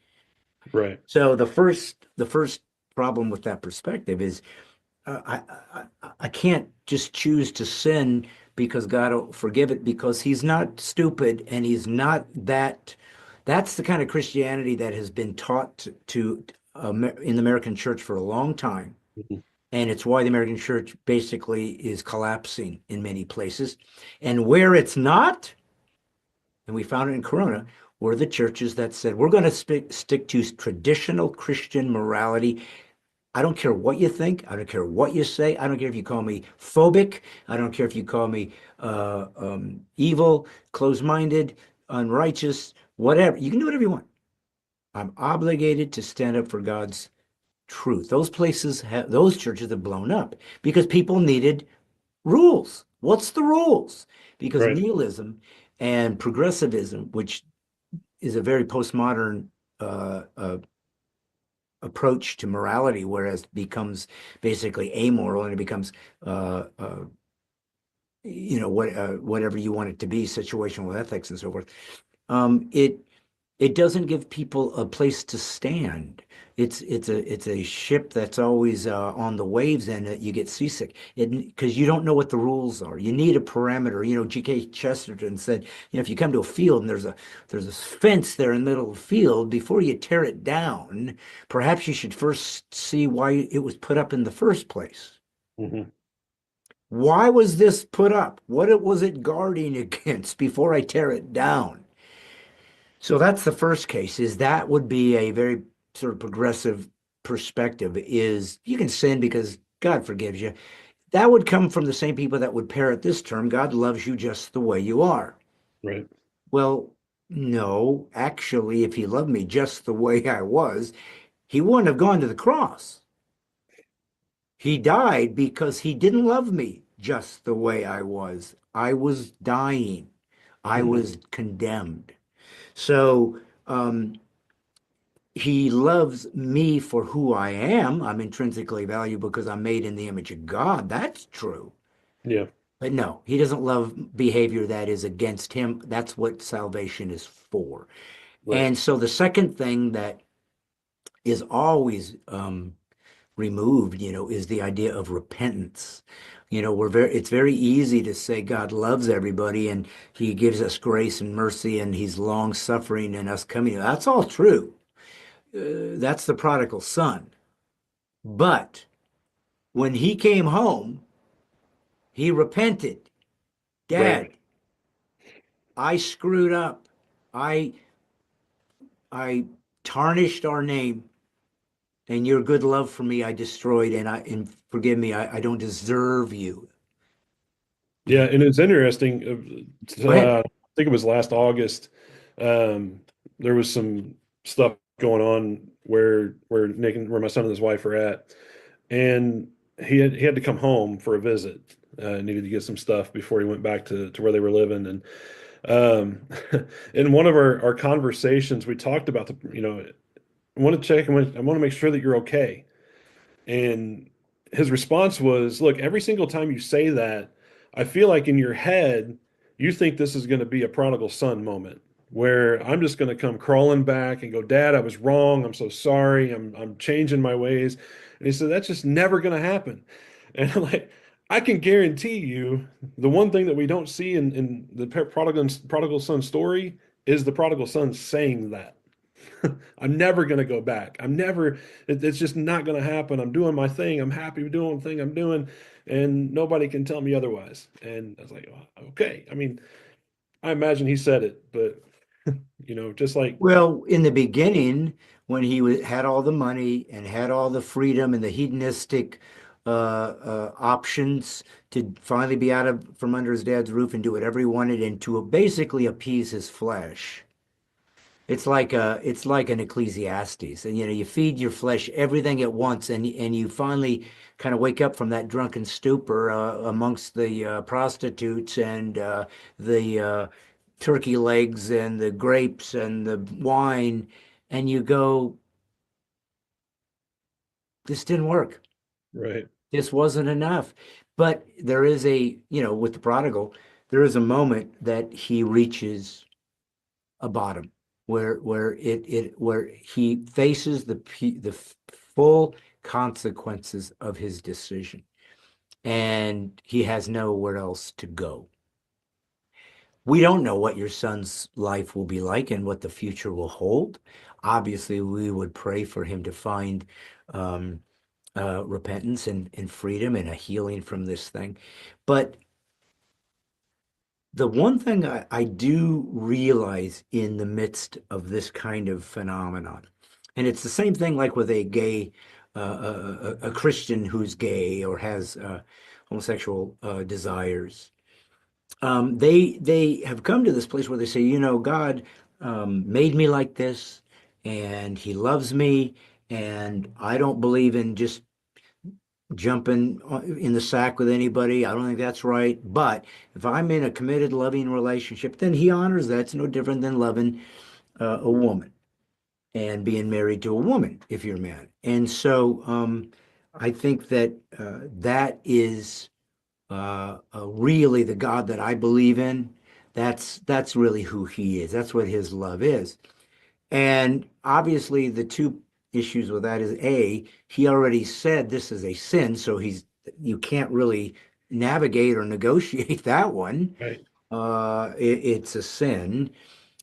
Right. So the first problem with that perspective is I can't just choose to sin because God will forgive it, because he's not stupid and he's not that. That's the kind of Christianity that has been taught in the American church for a long time. Mhm. And it's why the American church basically is collapsing in many places. And where it's not, and we found it in Corona, were the churches that said, we're going to stick to traditional Christian morality. I don't care what you think. I don't care what you say. I don't care if you call me phobic. I don't care if you call me evil, closed-minded, unrighteous, whatever. You can do whatever you want. I'm obligated to stand up for God's truth. Those churches have blown up because people needed rules. What's the rules? Because Right. nihilism and progressivism, which is a very postmodern approach to morality, whereas it becomes basically amoral and it becomes whatever you want it to be, situational ethics and so forth. It doesn't give people a place to stand. It's a ship that's always on the waves, and you get seasick because you don't know what the rules are. You need a parameter. G.K. Chesterton said, if you come to a field and there's a fence there in the middle of the field, before you tear it down, perhaps you should first see why it was put up in the first place. Hmm. Why was this put up? What was it guarding against before I tear it down? So that's the first case, is that would be a very sort of progressive perspective, is you can sin because God forgives you. That would come from the same people that would parrot this term, God loves you just the way you are. Right. Well, no, actually, if he loved me just the way I was, he wouldn't have gone to the cross. He died because he didn't love me just the way I was. I was dying. I Hmm. was condemned. So he loves me for who I am. I'm intrinsically valuable because I'm made in the image of God. That's true. Yeah. But no, he doesn't love behavior that is against him. That's what salvation is for. Right. And so the second thing that is always removed, is the idea of repentance. It's very easy to say God loves everybody and he gives us grace and mercy and he's long suffering and us coming. That's all true. That's the prodigal son. But when he came home, he repented. Right. Dad, I screwed up. I I tarnished our name, and your good love for me I destroyed, and forgive me, I don't deserve you. Yeah, and it's interesting. Go ahead. I think it was last August. Um, there was some stuff going on where Nick and where my son and his wife are at, and he had to come home for a visit. Needed to get some stuff before he went back to where they were living. And in one of our conversations, we talked about I want to check. I want to make sure that you're okay. And his response was, look, every single time you say that, I feel like in your head, you think this is going to be a prodigal son moment where I'm just going to come crawling back and go, Dad, I was wrong. I'm so sorry. I'm changing my ways. And he said, that's just never going to happen. And I'm like, I can guarantee you the one thing that we don't see in the prodigal son story is the prodigal son saying that. I'm never going to go back. It's just not going to happen. I'm doing my thing. I'm happy doing the thing I'm doing, and nobody can tell me otherwise. And I was like, "Oh, okay. I mean, I imagine he said it, but Just like, Well, in the beginning, when had all the money and had all the freedom and the hedonistic options to finally be out of from under his dad's roof and do whatever he wanted and to basically appease his flesh. It's like an Ecclesiastes, and you feed your flesh everything at once, and you finally kind of wake up from that drunken stupor amongst the prostitutes and the turkey legs and the grapes and the wine, and you go, this didn't work. right, This wasn't enough. But there is with the prodigal, there is a moment that he reaches a bottom where he faces the full consequences of his decision, and he has nowhere else to go. We don't know what your son's life will be like and what the future will hold. Obviously, we would pray for him to find um, repentance and freedom and a healing from this thing. But the one thing I do realize in the midst of this kind of phenomenon, and it's the same thing like with a gay, a Christian who's gay or has homosexual desires. They have come to this place where they say, God made me like this, and He loves me, and I don't believe in just jumping in the sack with anybody. I don't think that's right. But if I'm in a committed, loving relationship, then He honors that. It's no different than loving a woman and being married to a woman if you're a man. And so I think that that is really the God that I believe in. That's really who He is. That's what His love is. And obviously, the two issues with that is A, He already said this is a sin, so you can't really navigate or negotiate that one. right, It's a sin.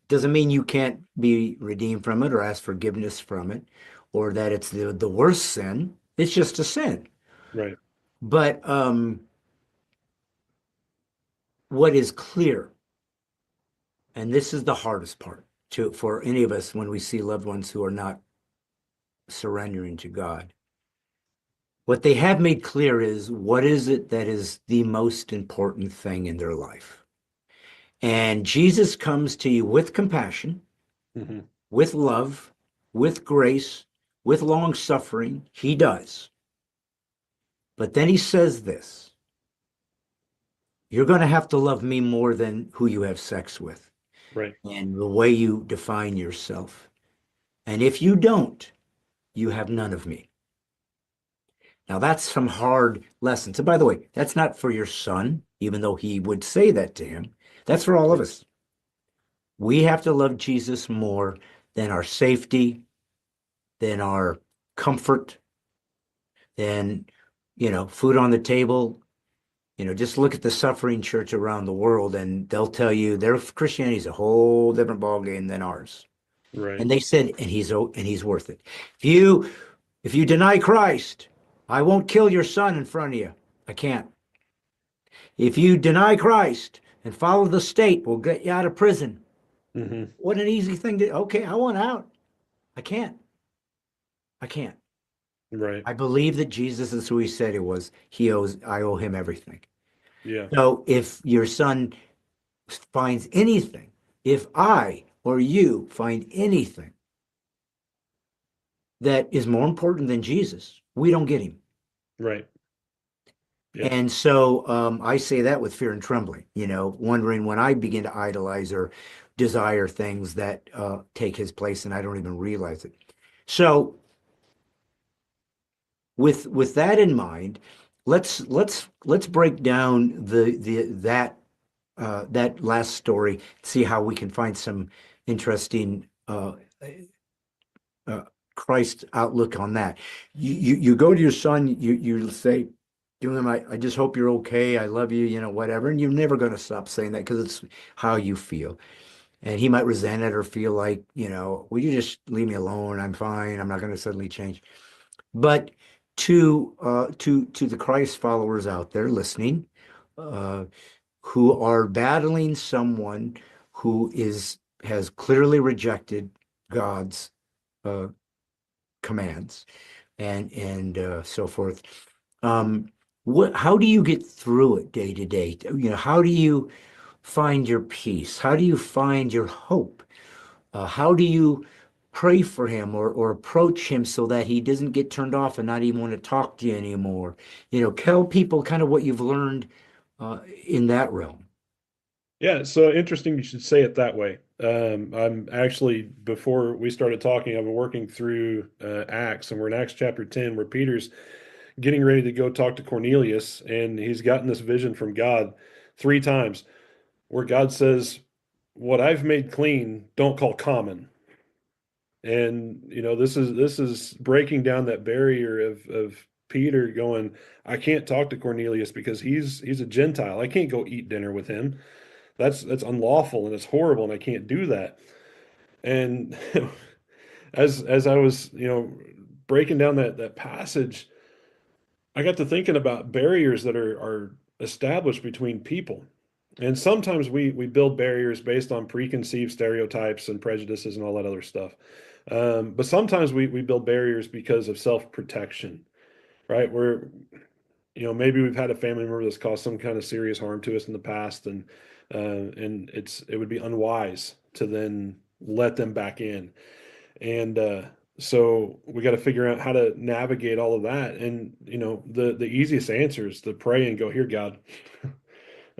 Doesn't mean you can't be redeemed from it or ask forgiveness from it, or that it's the worst sin. It's just a sin. right, But what is clear, and this is the hardest part for any of us when we see loved ones who are not surrendering to God. What they have made clear is what is it that is the most important thing in their life. And Jesus comes to you with compassion, hmm with love, with grace, with long suffering. He does. But then He says this: you're going to have to love me more than who you have sex with right, and the way you define yourself. And if you don't, you have none of me. Now, that's some hard lessons. And by the way, that's not for your son, even though he would say that to him. That's for all of us. We have to love Jesus more than our safety, than our comfort, than, food on the table. Just look at the suffering church around the world, and they'll tell you their Christianity is a whole different ballgame than ours. right, And they said, and he's worth it. If you deny Christ, I won't kill your son in front of you. I can't. If you deny Christ and follow the state, we'll get you out of prison. hmm What an easy thing to, okay, I want out. I can't. I can't. right, I believe that Jesus is who He said He was. I owe Him everything. yeah, So if your son finds anything, if I or you find anything that is more important than Jesus, we don't get Him. right, yeah, And so I say that with fear and trembling, wondering when I begin to idolize or desire things that take His place and I don't even realize it. So with that in mind, let's break down that last story, see how we can find some interesting Christ outlook on that. You go to your son, you say to him, I just hope you're okay. I love you, whatever. And you're never going to stop saying that because it's how you feel. And he might resent it or feel like, will you just leave me alone? I'm fine. I'm not going to suddenly change. But to the Christ followers out there listening, who are battling someone who is has clearly rejected God's uh, commands and so forth. How do you get through it day to day? How do you find your peace? How do you find your hope? How do you pray for him or approach him so that he doesn't get turned off and not even want to talk to you anymore? Tell people kind of what you've learned in that realm. Yeah, so interesting you should say it that way. I'm actually, before we started talking, I've been working through Acts, and we're in Acts chapter 10, where Peter's getting ready to go talk to Cornelius, and he's gotten this vision from God 3 times where God says, "What I've made clean, don't call common." And this is breaking down that barrier of Peter going, "I can't talk to Cornelius because he's a Gentile. I can't go eat dinner with him. That's unlawful and it's horrible, and I can't do that." And as I was, breaking down that passage, I got to thinking about barriers that are established between people. And sometimes we build barriers based on preconceived stereotypes and prejudices and all that other stuff. But sometimes we build barriers because of self-protection, right? Where, maybe we've had a family member that's caused some kind of serious harm to us in the past, and it would be unwise to then let them back in. And so we got to figure out how to navigate all of that. And the easiest answer is to pray and go, "Here, God,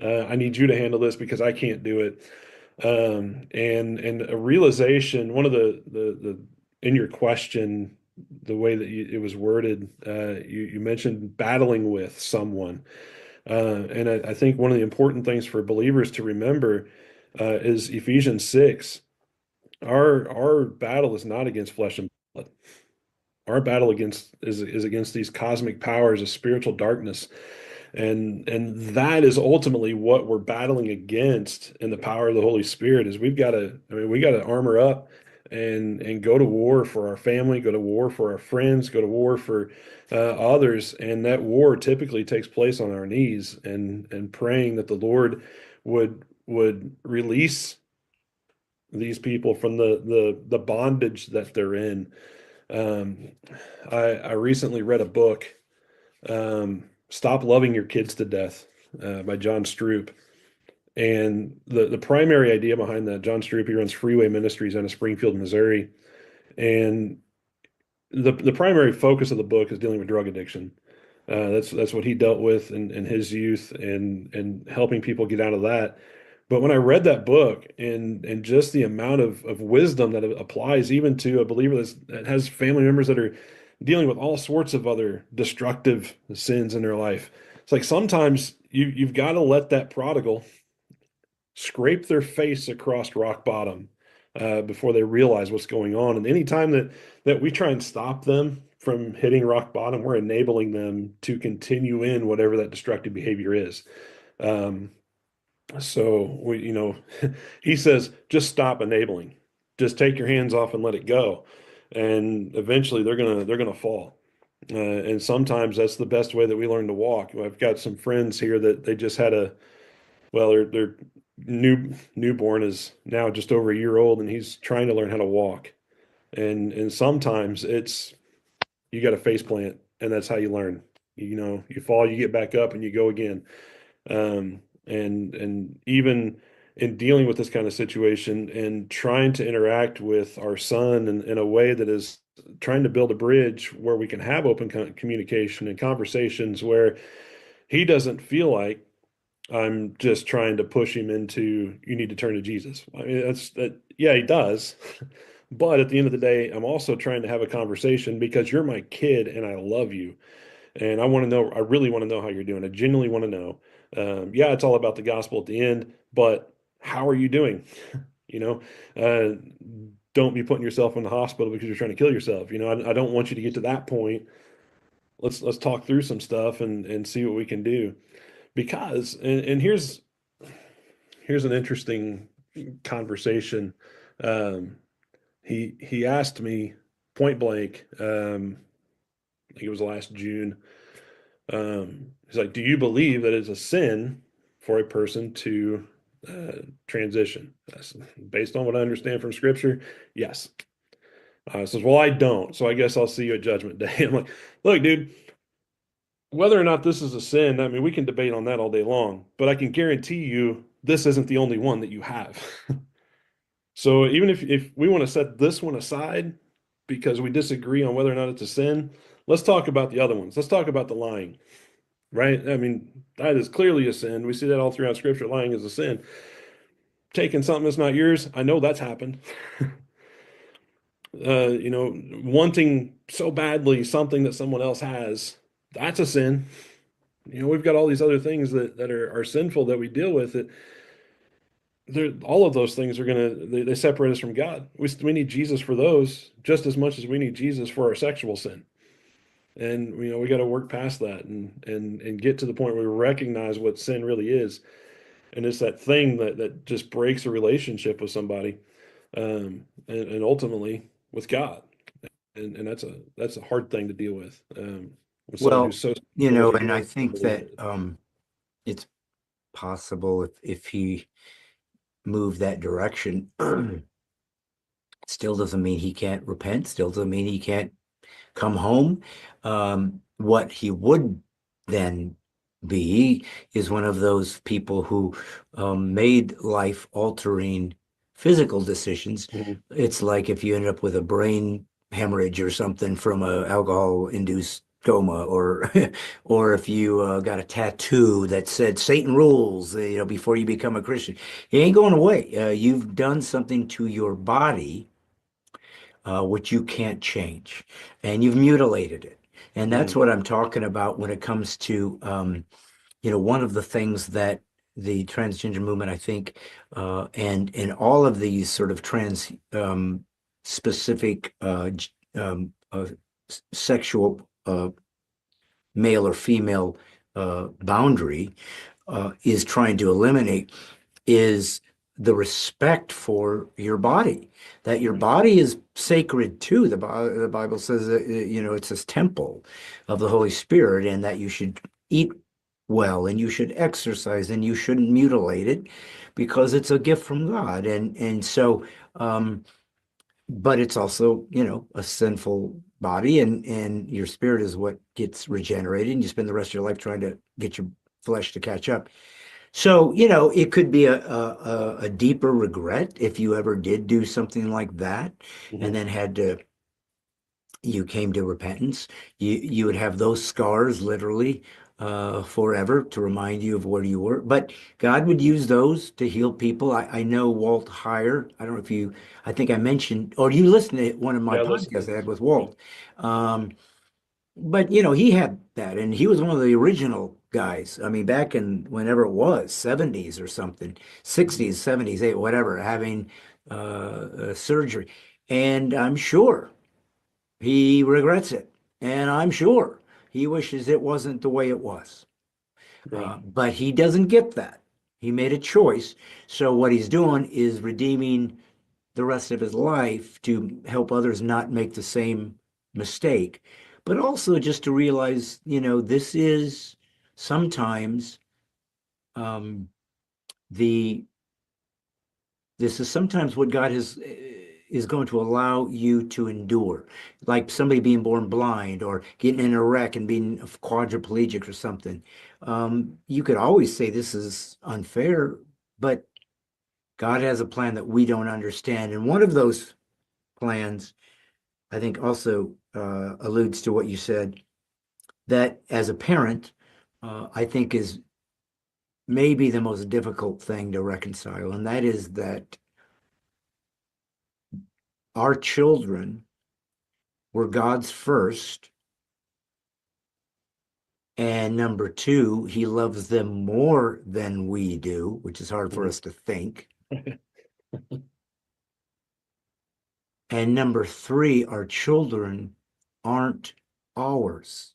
I need you to handle this because I can't do it." And a realization, one of the in your question, the way that it was worded, you mentioned battling with someone. And I think one of the important things for believers to remember is Ephesians 6. Our battle is not against flesh and blood. Our battle is against these cosmic powers of spiritual darkness, and that is ultimately what we're battling against in the power of the Holy Spirit. Is we got to armor up and go to war for our family, go to war for our friends, go to war for others, and that war typically takes place on our knees and praying that the Lord would release these people from the bondage that they're in. Um, I recently read a book, "Stop Loving Your Kids to Death," by John Stroop. And the primary idea behind that, John Stroop, he runs Freeway Ministries out of Springfield, Missouri. And the primary focus of the book is dealing with drug addiction. That's what he dealt with in his youth and helping people get out of that. But when I read that book and just the amount of wisdom that applies even to a believer that has family members that are dealing with all sorts of other destructive sins in their life, it's like sometimes you've got to let that prodigal scrape their face across rock bottom before they realize what's going on. And anytime that we try and stop them from hitting rock bottom, we're enabling them to continue in whatever that destructive behavior is. Um, so he says, just stop enabling. Just take your hands off and let it go. And eventually they're gonna fall. And sometimes that's the best way that we learn to walk. I've got some friends here that they just had their newborn is now just over a year old, and he's trying to learn how to walk. And sometimes it's you got to face plant, and that's how you learn. You fall, you get back up, and you go again. And even in dealing with this kind of situation and trying to interact with our son in a way that is trying to build a bridge where we can have open communication and conversations where he doesn't feel like I'm just trying to push him into, "You need to turn to Jesus." I mean, yeah, he does. But at the end of the day, I'm also trying to have a conversation because you're my kid and I love you. And I really want to know how you're doing. I genuinely want to know. Yeah, it's all about the gospel at the end, but how are you doing? You know, uh, don't be putting yourself in the hospital because you're trying to kill yourself. I don't want you to get to that point. Let's talk through some stuff and see what we can do. Because, and here's an interesting conversation. Um, he asked me point blank, I think it was last June. He's like, "Do you believe that it's a sin for a person to transition. That's based on what I understand from Scripture. Yes. Says, well, I don't. So I guess I'll see you at Judgment Day. I'm like, look, dude, whether or not this is a sin, I mean, we can debate on that all day long, but I can guarantee you this isn't the only one that you have. So even if we want to set this one aside because we disagree on whether or not it's a sin, let's talk about the other ones. Let's talk about the lying, right? I mean, that is clearly a sin. We see that all throughout Scripture. Lying is a sin. Taking something that's not yours, I know that's happened. Wanting so badly something that someone else has, that's a sin. We've got all these other things that are sinful that we deal with. All of those things are they separate us from God. We need Jesus for those just as much as we need Jesus for our sexual sin. And we got to work past that and get to the point where we recognize what sin really is. And it's that thing that just breaks a relationship with somebody, and ultimately with God. And that's a hard thing to deal with. With someone Well, who's so sinful that he and I wants to think believe that it. it's possible if he moved that direction, still doesn't mean he can't repent, still doesn't mean he can't come home. What he would then be is one of those people who made life-altering physical decisions. Mhm. It's like if you end up with a brain hemorrhage or something from a alcohol-induced coma, or or if you got a tattoo that said Satan rules, before you become a Christian, it ain't going away. You've done something to your body which you can't change, and you've mutilated it. And that's Mhm. what I'm talking about when it comes to, one of the things that the transgender movement, I think, and all of these sort of trans specific sexual male or female boundary is trying to eliminate is the respect for your body, that your body is sacred too. The Bible says that, it's this temple of the Holy Spirit, and that you should eat well and you should exercise and you shouldn't mutilate it because it's a gift from God. And so, but it's also, a sinful body, and your spirit is what gets regenerated, and you spend the rest of your life trying to get your flesh to catch up. So, it could be a deeper regret if you ever did do something like that and Mhm. then you came to repentance. You would have those scars literally forever to remind you of where you were. But God would use those to heal people. I know Walt Heyer. I don't know if I think I mentioned, or you listened to one of my Yeah, listen. podcasts I had with Walt. Um, but he had that, and he was one of the original guys. I mean, back in whenever it was, 70s or something, 60s, 70s, whatever, having surgery. And I'm sure he regrets it. And I'm sure he wishes it wasn't the way it was. Right. But he doesn't get that. He made a choice. So what he's doing is redeeming the rest of his life to help others not make the same mistake, but also just to realize, this is sometimes um, the this is sometimes what God is going to allow you to endure, like somebody being born blind or getting in a wreck and being quadriplegic or something. You could always say this is unfair, but God has a plan that we don't understand, and one of those plans I think also alludes to what you said, that as a parent, I think is maybe the most difficult thing to reconcile. And that is that our children were God's first. And number two, he loves them more than we do, which is hard for Mhm. us to think. And number three, our children aren't ours.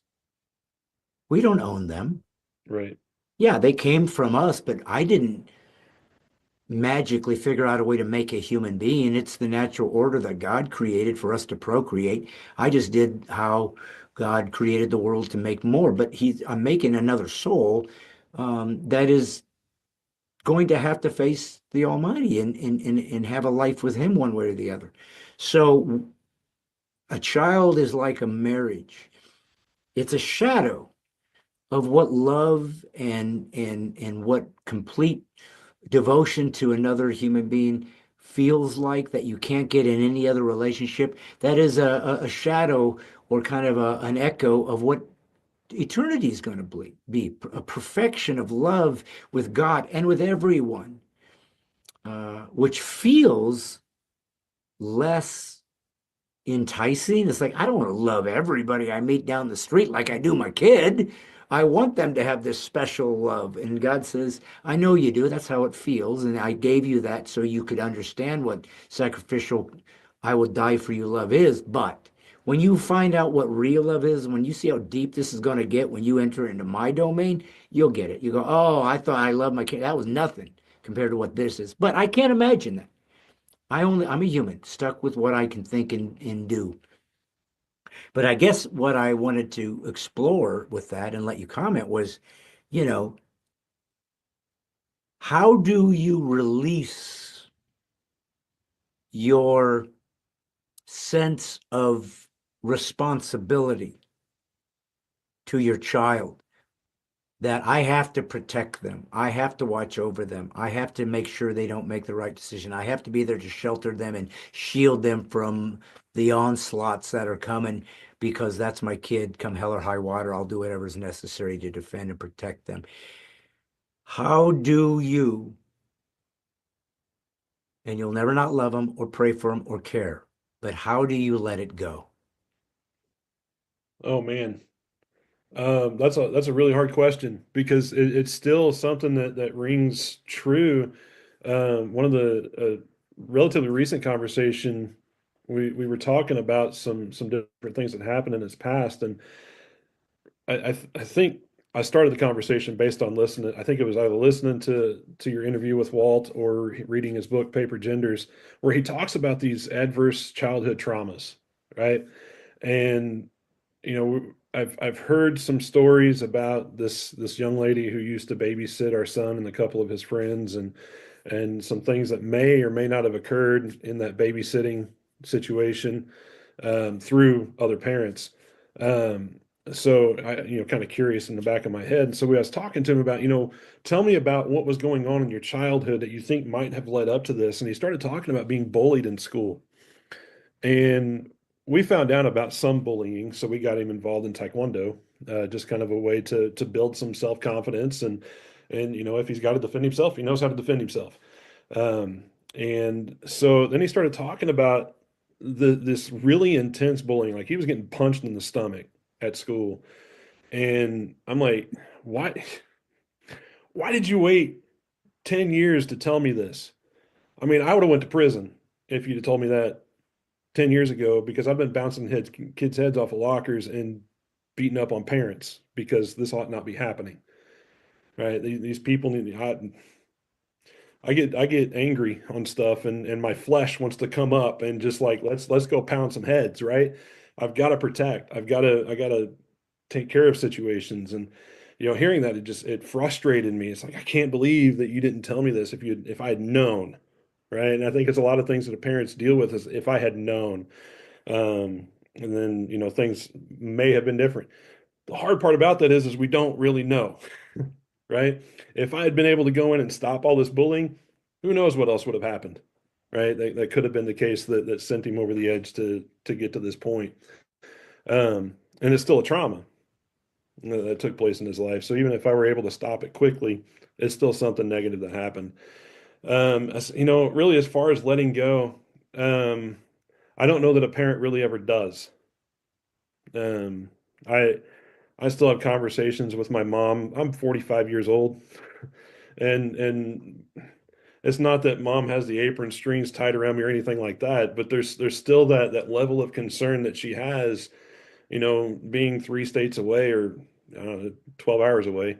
We don't own them. Right. Yeah, they came from us, but I didn't magically figure out a way to make a human being. It's the natural order that God created for us to procreate. I just did how God created the world to make more, but I'm making another soul that is going to have to face the Almighty and have a life with Him one way or the other. So a child is like a marriage. It's a shadow of what love and what complete devotion to another human being feels like, that you can't get in any other relationship. That is a shadow, or kind of an echo of what eternity is going to be a perfection of love with God and with everyone, which feels less enticing. It's like, I don't want to love everybody I meet down the street like I do my kid. I want them to have this special love. And God says, I know you do. That's how it feels. And I gave you that so you could understand what sacrificial, I will die for you love is. But when you find out what real love is, when you see how deep this is going to get when you enter into my domain, you'll get it. You go, oh, I thought I loved my kid. That was nothing compared to what this is. But I can't imagine that. I'm a human stuck with what I can think and do. But I guess what I wanted to explore with that and let you comment was, you know, how do you release your sense of responsibility to your child, that I have to protect them, I have to watch over them, I have to make sure they don't make the right decision, I have to be there to shelter them and shield them from the onslaughts that are coming, because that's my kid. Come hell or high water, I'll do whatever is necessary to defend and protect them. How do you, and you'll never not love them or pray for them or care, but how do you let it go? Oh man. That's a really hard question because it's still something that rings true. One of the relatively recent conversation, we were talking about some different things that happened in his past, and I think I started the conversation based on listening. I think it was either listening to your interview with Walt or reading his book Paper Genders, where he talks about these adverse childhood traumas, right? And I've heard some stories about this young lady who used to babysit our son and a couple of his friends, and some things that may or may not have occurred in that babysitting situation, through other parents. Um, so I, kind of curious in the back of my head. And so I was talking to him about, tell me about what was going on in your childhood that you think might have led up to this. And he started talking about being bullied in school. And we found out about some bullying, so we got him involved in Taekwondo, just kind of a way to build some self-confidence, and if he's got to defend himself, he knows how to defend himself. Um, and so then he started talking about this really intense bullying, like he was getting punched in the stomach at school, and I'm like, why did you wait 10 years to tell me this? I mean, I would have went to prison if you'd have told me that 10 years ago, because I've been bouncing kids' heads off of lockers and beating up on parents because this ought not be happening. Right? These people need. I get angry on stuff, and my flesh wants to come up and just like let's go pound some heads. Right? I've got to protect. I gotta take care of situations, and hearing that, it frustrated me. It's like, I can't believe that you didn't tell me this if I had known. Right? And I think it's a lot of things that the parents deal with is if I had known. And then, things may have been different. The hard part about that is we don't really know, right? If I had been able to go in and stop all this bullying, who knows what else would have happened, right? That could have been the case that sent him over the edge to get to this point. And it's still a trauma that took place in his life. So even if I were able to stop it quickly, it's still something negative that happened. Really, as far as letting go, I don't know that a parent really ever does. Um, I I still have conversations with my mom. I'm 45 years old, and it's not that mom has the apron strings tied around me or anything like that, but there's still that level of concern that she has, being 3 states away, or I don't know, 12 hours away.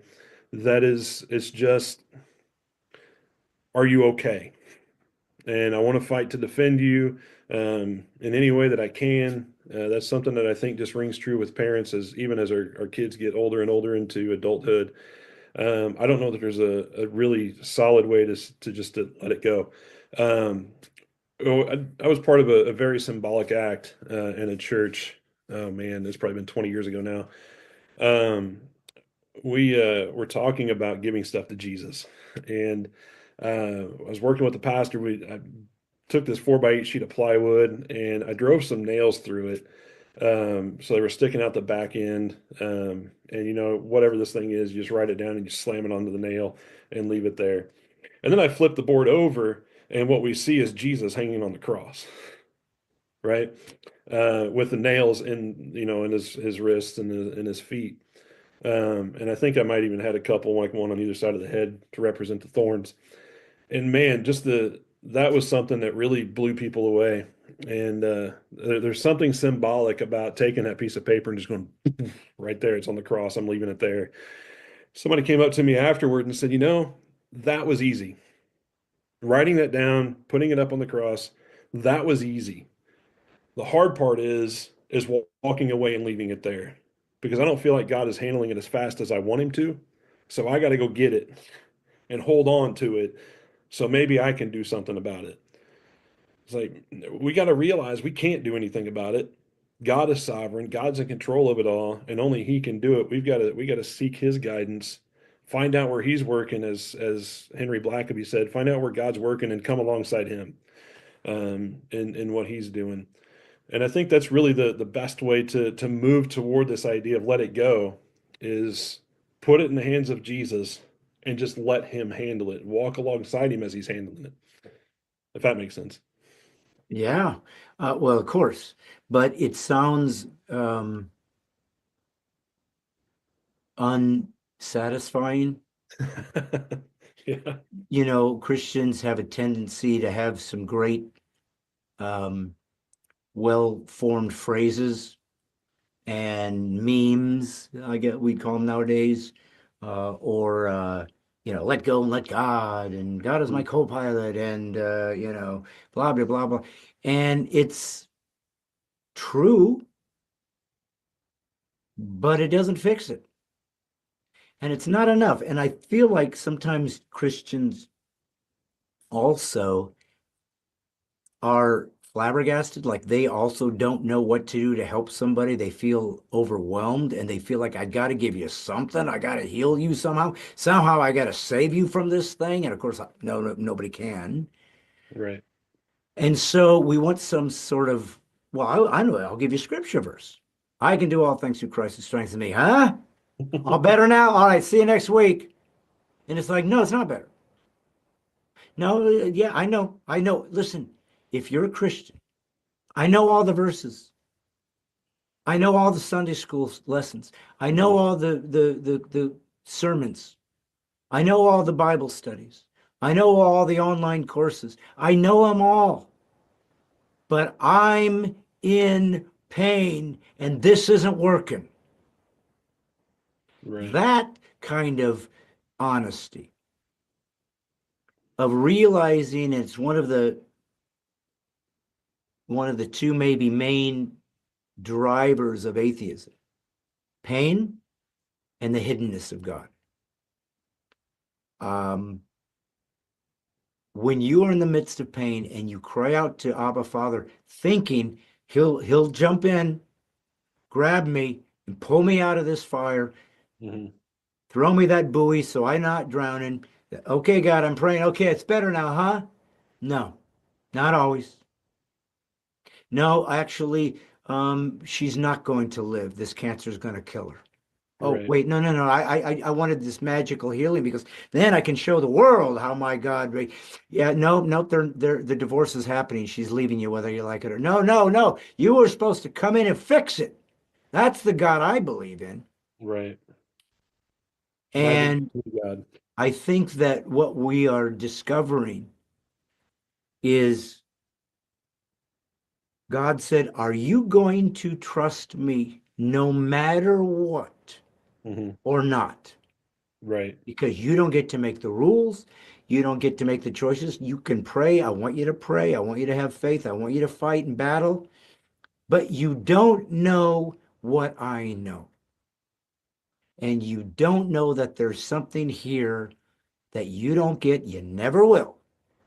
That is, it's just, are you okay? And I want to fight to defend you, in any way that I can. That's something that I think just rings true with parents, as even as our kids get older and older into adulthood. I don't know that there's a really solid way to just to let it go. Um, I was part of a very symbolic act in a church. Oh man, it's probably been 20 years ago now. Um, we were talking about giving stuff to Jesus, and I was working with the pastor. I took this 4x8 sheet of plywood and I drove some nails through it. So they were sticking out the back end. And you know, whatever this thing is, you just write it down and you slam it onto the nail and leave it there. And then I flip the board over, and what we see is Jesus hanging on the cross, right? With the nails in, you know, in his wrists and his feet. And I think I might even had a couple, like one on either side of the head to represent the thorns. And man, just that was something that really blew people away. And there's something symbolic about taking that piece of paper and just going right there. It's on the cross. I'm leaving it there. Somebody came up to me afterward and said, you know, that was easy. Writing that down, putting it up on the cross, that was easy. The hard part is walking away and leaving it there because I don't feel like God is handling it as fast as I want him to. So I got to go get it and hold on to it so maybe I can do something about it. It's like we got to realize we can't do anything about it. God is sovereign. God's in control of it all, and only He can do it. We got to seek His guidance, find out where He's working, as Henry Blackaby said, find out where God's working and come alongside Him in what He's doing. And I think that's really the best way to move toward this idea of let it go is put it in the hands of Jesus and just let Him handle it. Walk alongside Him as He's handling it. If that makes sense. Yeah. Well, of course, but it sounds unsatisfying. Yeah. You know, Christians have a tendency to have some great, well-formed phrases and memes, I guess we'd call them nowadays, or let go and let God, and God is my co-pilot, and blah blah blah blah, and it's true, but it doesn't fix it, and it's not enough. And I feel like sometimes Christians also are flabbergasted, like they also don't know what to do to help somebody. They feel overwhelmed and they feel like I got to give you something. I got to heal you somehow. Somehow I got to save you from this thing. And of course, no, nobody can. Right. And so we want some sort of, well, I know, I'll give you a scripture verse. I can do all things through Christ who strengthens me. Huh? All better now? All right, see you next week. And it's like, no, it's not better. No, yeah, I know. I know. Listen, if you're a Christian, I know all the verses. I know all the Sunday school lessons. I know all the sermons. I know all the Bible studies. I know all the online courses. I know them all. But I'm in pain and this isn't working. Right. That kind of honesty of realizing it's one of the two maybe main drivers of atheism, pain and the hiddenness of God. When you are in the midst of pain and you cry out to Abba Father, thinking he'll jump in, grab me, and pull me out of this fire, throw me that buoy so I'm not drowning. Okay, God, I'm praying. Okay, it's better now, huh? No, not always. No, actually, she's not going to live. This cancer is going to kill her. Oh, Right. wait, no, no, no. I wanted this magical healing because then I can show the world how my God. Yeah, no, no, the divorce is happening. She's leaving you whether you like it or no, no, no. You were supposed to come in and fix it. That's the God I believe in. Right. And God. I think that what we are discovering is God said, "Are you going to trust me no matter what or not?" Right. Because you don't get to make the rules. You don't get to make the choices. You can pray. I want you to pray. I want you to have faith. I want you to fight and battle. But you don't know what I know. and you don't know that there's something here that you don't get, you never will,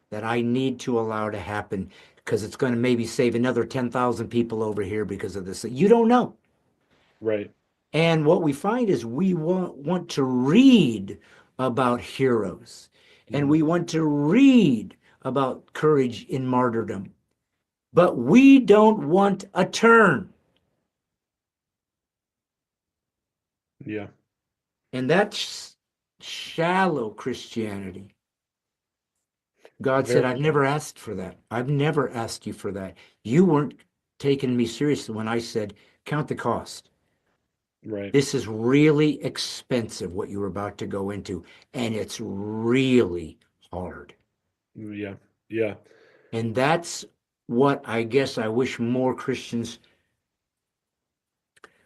that I need to allow to happen because it's going to maybe save another 10,000 people over here because of this. You don't know. Right. And what we find is we want to read about heroes, and Mhm. we want to read about courage in martyrdom, but we don't want a turn. Yeah. And that's shallow Christianity. God said, Very. I've never asked for that. I've never asked you for that. You weren't taking me seriously when I said, count the cost. Right. This is really expensive, what you're about to go into, and it's really hard. Yeah. Yeah. And that's what I guess I wish more Christians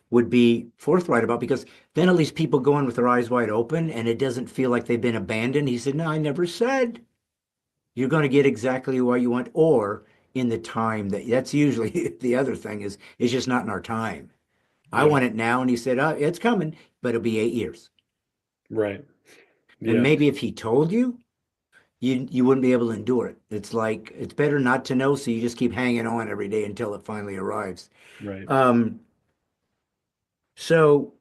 would be forthright about, because then at least people go in with their eyes wide open and it doesn't feel like they've been abandoned. He said, no, I never said. You're going to get exactly what you want, or in the time that's usually the other thing is it's just not in our time. I Yeah. want it now. And he said, it's coming, but it'll be 8 years. Right. And Yeah. maybe if he told you, you wouldn't be able to endure it. It's like it's better not to know, so you just keep hanging on every day until it finally arrives. Right. Um, so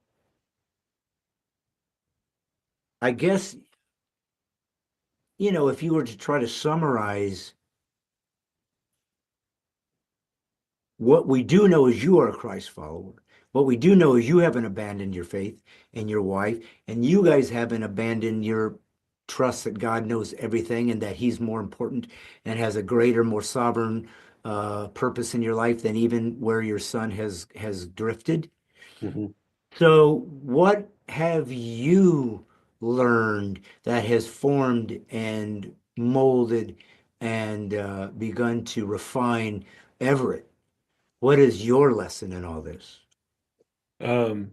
I guess, if you were to try to summarize, what we do know is you are a Christ follower. What we do know is you haven't abandoned your faith and your wife, and you guys haven't abandoned your trust that God knows everything and that He's more important and has a greater, more sovereign purpose in your life than even where your son has drifted. Mhm. So, what have you learned that has formed and molded and begun to refine Everett? What is your lesson in all this? Um,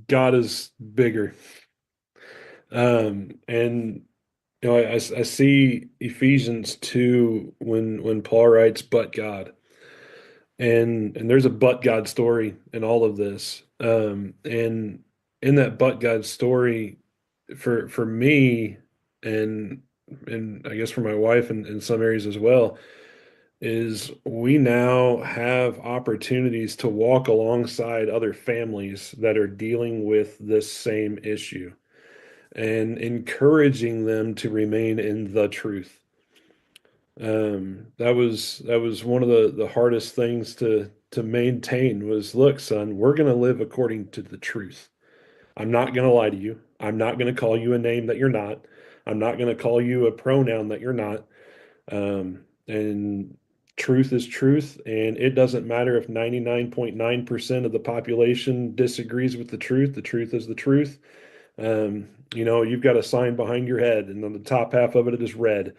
God is bigger. And I see Ephesians 2 when Paul writes, "But God," and there's a "but God" story in all of this. And in that "but God" story, for me, and I guess for my wife and in some areas as well, is we now have opportunities to walk alongside other families that are dealing with this same issue and encouraging them to remain in the truth. That was one of the hardest things to maintain was, look, son, we're going to live according to the truth. I'm not going to lie to you. I'm not going to call you a name that you're not. I'm not going to call you a pronoun that you're not. And truth is truth, and it doesn't matter if 99.9% of the population disagrees with the truth. The truth is the truth. You've got a sign behind your head, and on the top half of it is red.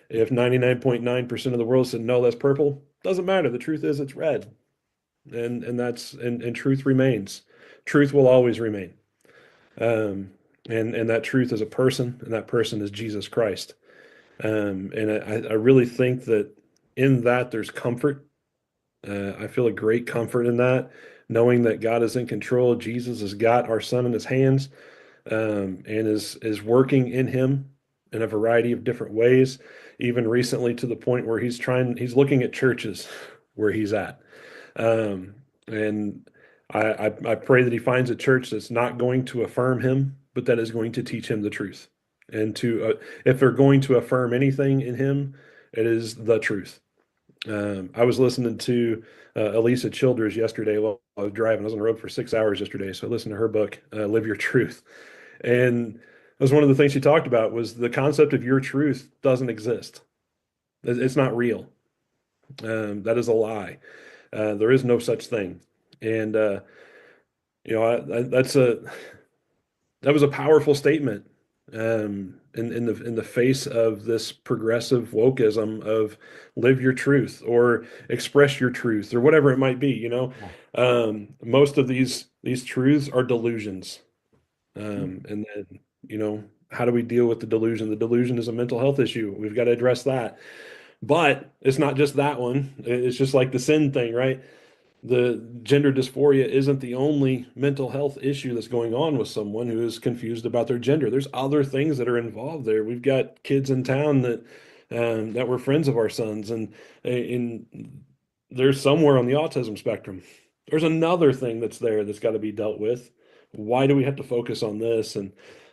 If 99.9% of the world said no, that's purple, doesn't matter. The truth is it's red. And truth remains. Truth will always remain. And that truth is a person, and that person is Jesus Christ. And I really think that in that there's comfort. I feel a great comfort in that, knowing that God is in control. Jesus has got our son in his hands, and is working in him in a variety of different ways, even recently to the point where he's looking at churches where he's at. And I pray that he finds a church that's not going to affirm him, but that is going to teach him the truth. And if they're going to affirm anything in him, it is the truth. I was listening to Elisa Childers yesterday while I was driving. I was on the road for 6 hours yesterday, so I listened to her book, "Live Your Truth," and that was one of the things she talked about was the concept of your truth doesn't exist. It's not real. That is a lie. There is no such thing, and that was a powerful statement in the face of this progressive wokeism of live your truth or express your truth or whatever it might be. Most of these truths are delusions, and then how do we deal with the delusion? The delusion is a mental health issue. We've got to address that. But it's not just that one. It's just like the sin thing, right? the gender dysphoria isn't the only mental health issue that's going on with someone who is confused about their gender. There's other things that are involved there. We've got kids in town that were friends of our sons, and they're somewhere on the autism spectrum. There's another thing that's there that's got to be dealt with. Why do we have to focus on this? And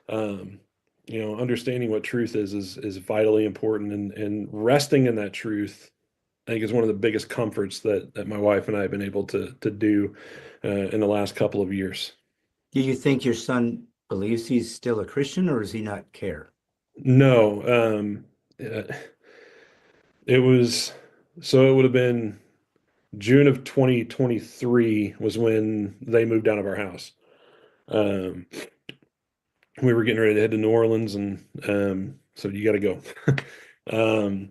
um, understanding what truth is vitally important, and resting in that truth, I think, is one of the biggest comforts that my wife and I have been able to do in the last couple of years. Do you think your son believes he's still a Christian, or does he not care? No, uh, it was so it would have been June of 2023 was when they moved out of our house. Um, we were getting ready to head to New Orleans, and so you got to go. um,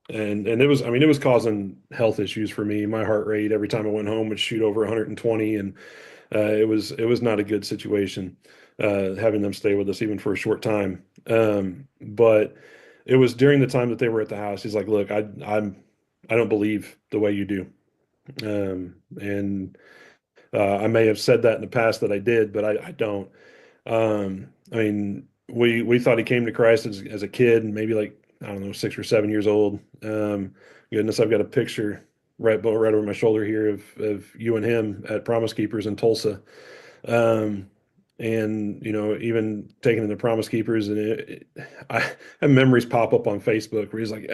and it was, I mean, it was causing health issues for me. My heart rate every time I went home would shoot over 120, and it was not a good situation having them stay with us even for a short time. But it was during the time that they were at the house. He's like, "Look, I don't believe the way you do," and I may have said that in the past that I did, but I don't. I mean, we thought he came to Christ as a kid, maybe like, I don't know, 6 or 7 years old. Goodness, I've got a picture right over my shoulder here of you and him at Promise Keepers in Tulsa. Um, and even taking him to Promise Keepers, and I have memories pop up on Facebook where he's like,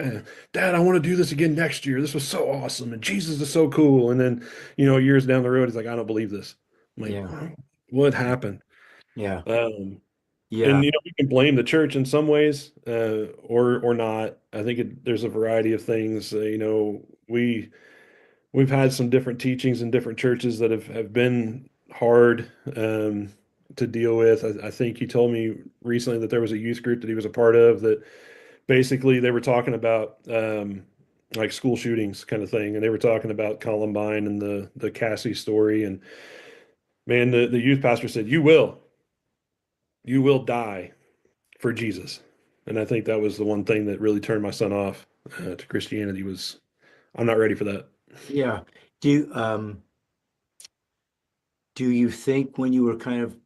"Dad, I want to do this again next year. This was so awesome, and Jesus is so cool." And then, years down the road, he's like, "I don't believe this." I'm like, Yeah, "What happened?" yeah, Um, yeah, and we can blame the church in some ways, or not. I think there's a variety of things. We've had some different teachings in different churches that have been hard to deal with. I think he told me recently that there was a youth group that he was a part of that basically they were talking about like school shootings kind of thing, and they were talking about Columbine and the Cassie story. And man, the youth pastor said, you will die for Jesus. And I think that was the one thing that really turned my son off to Christianity was, I'm not ready for that. yeah. Do do you think when you were kind of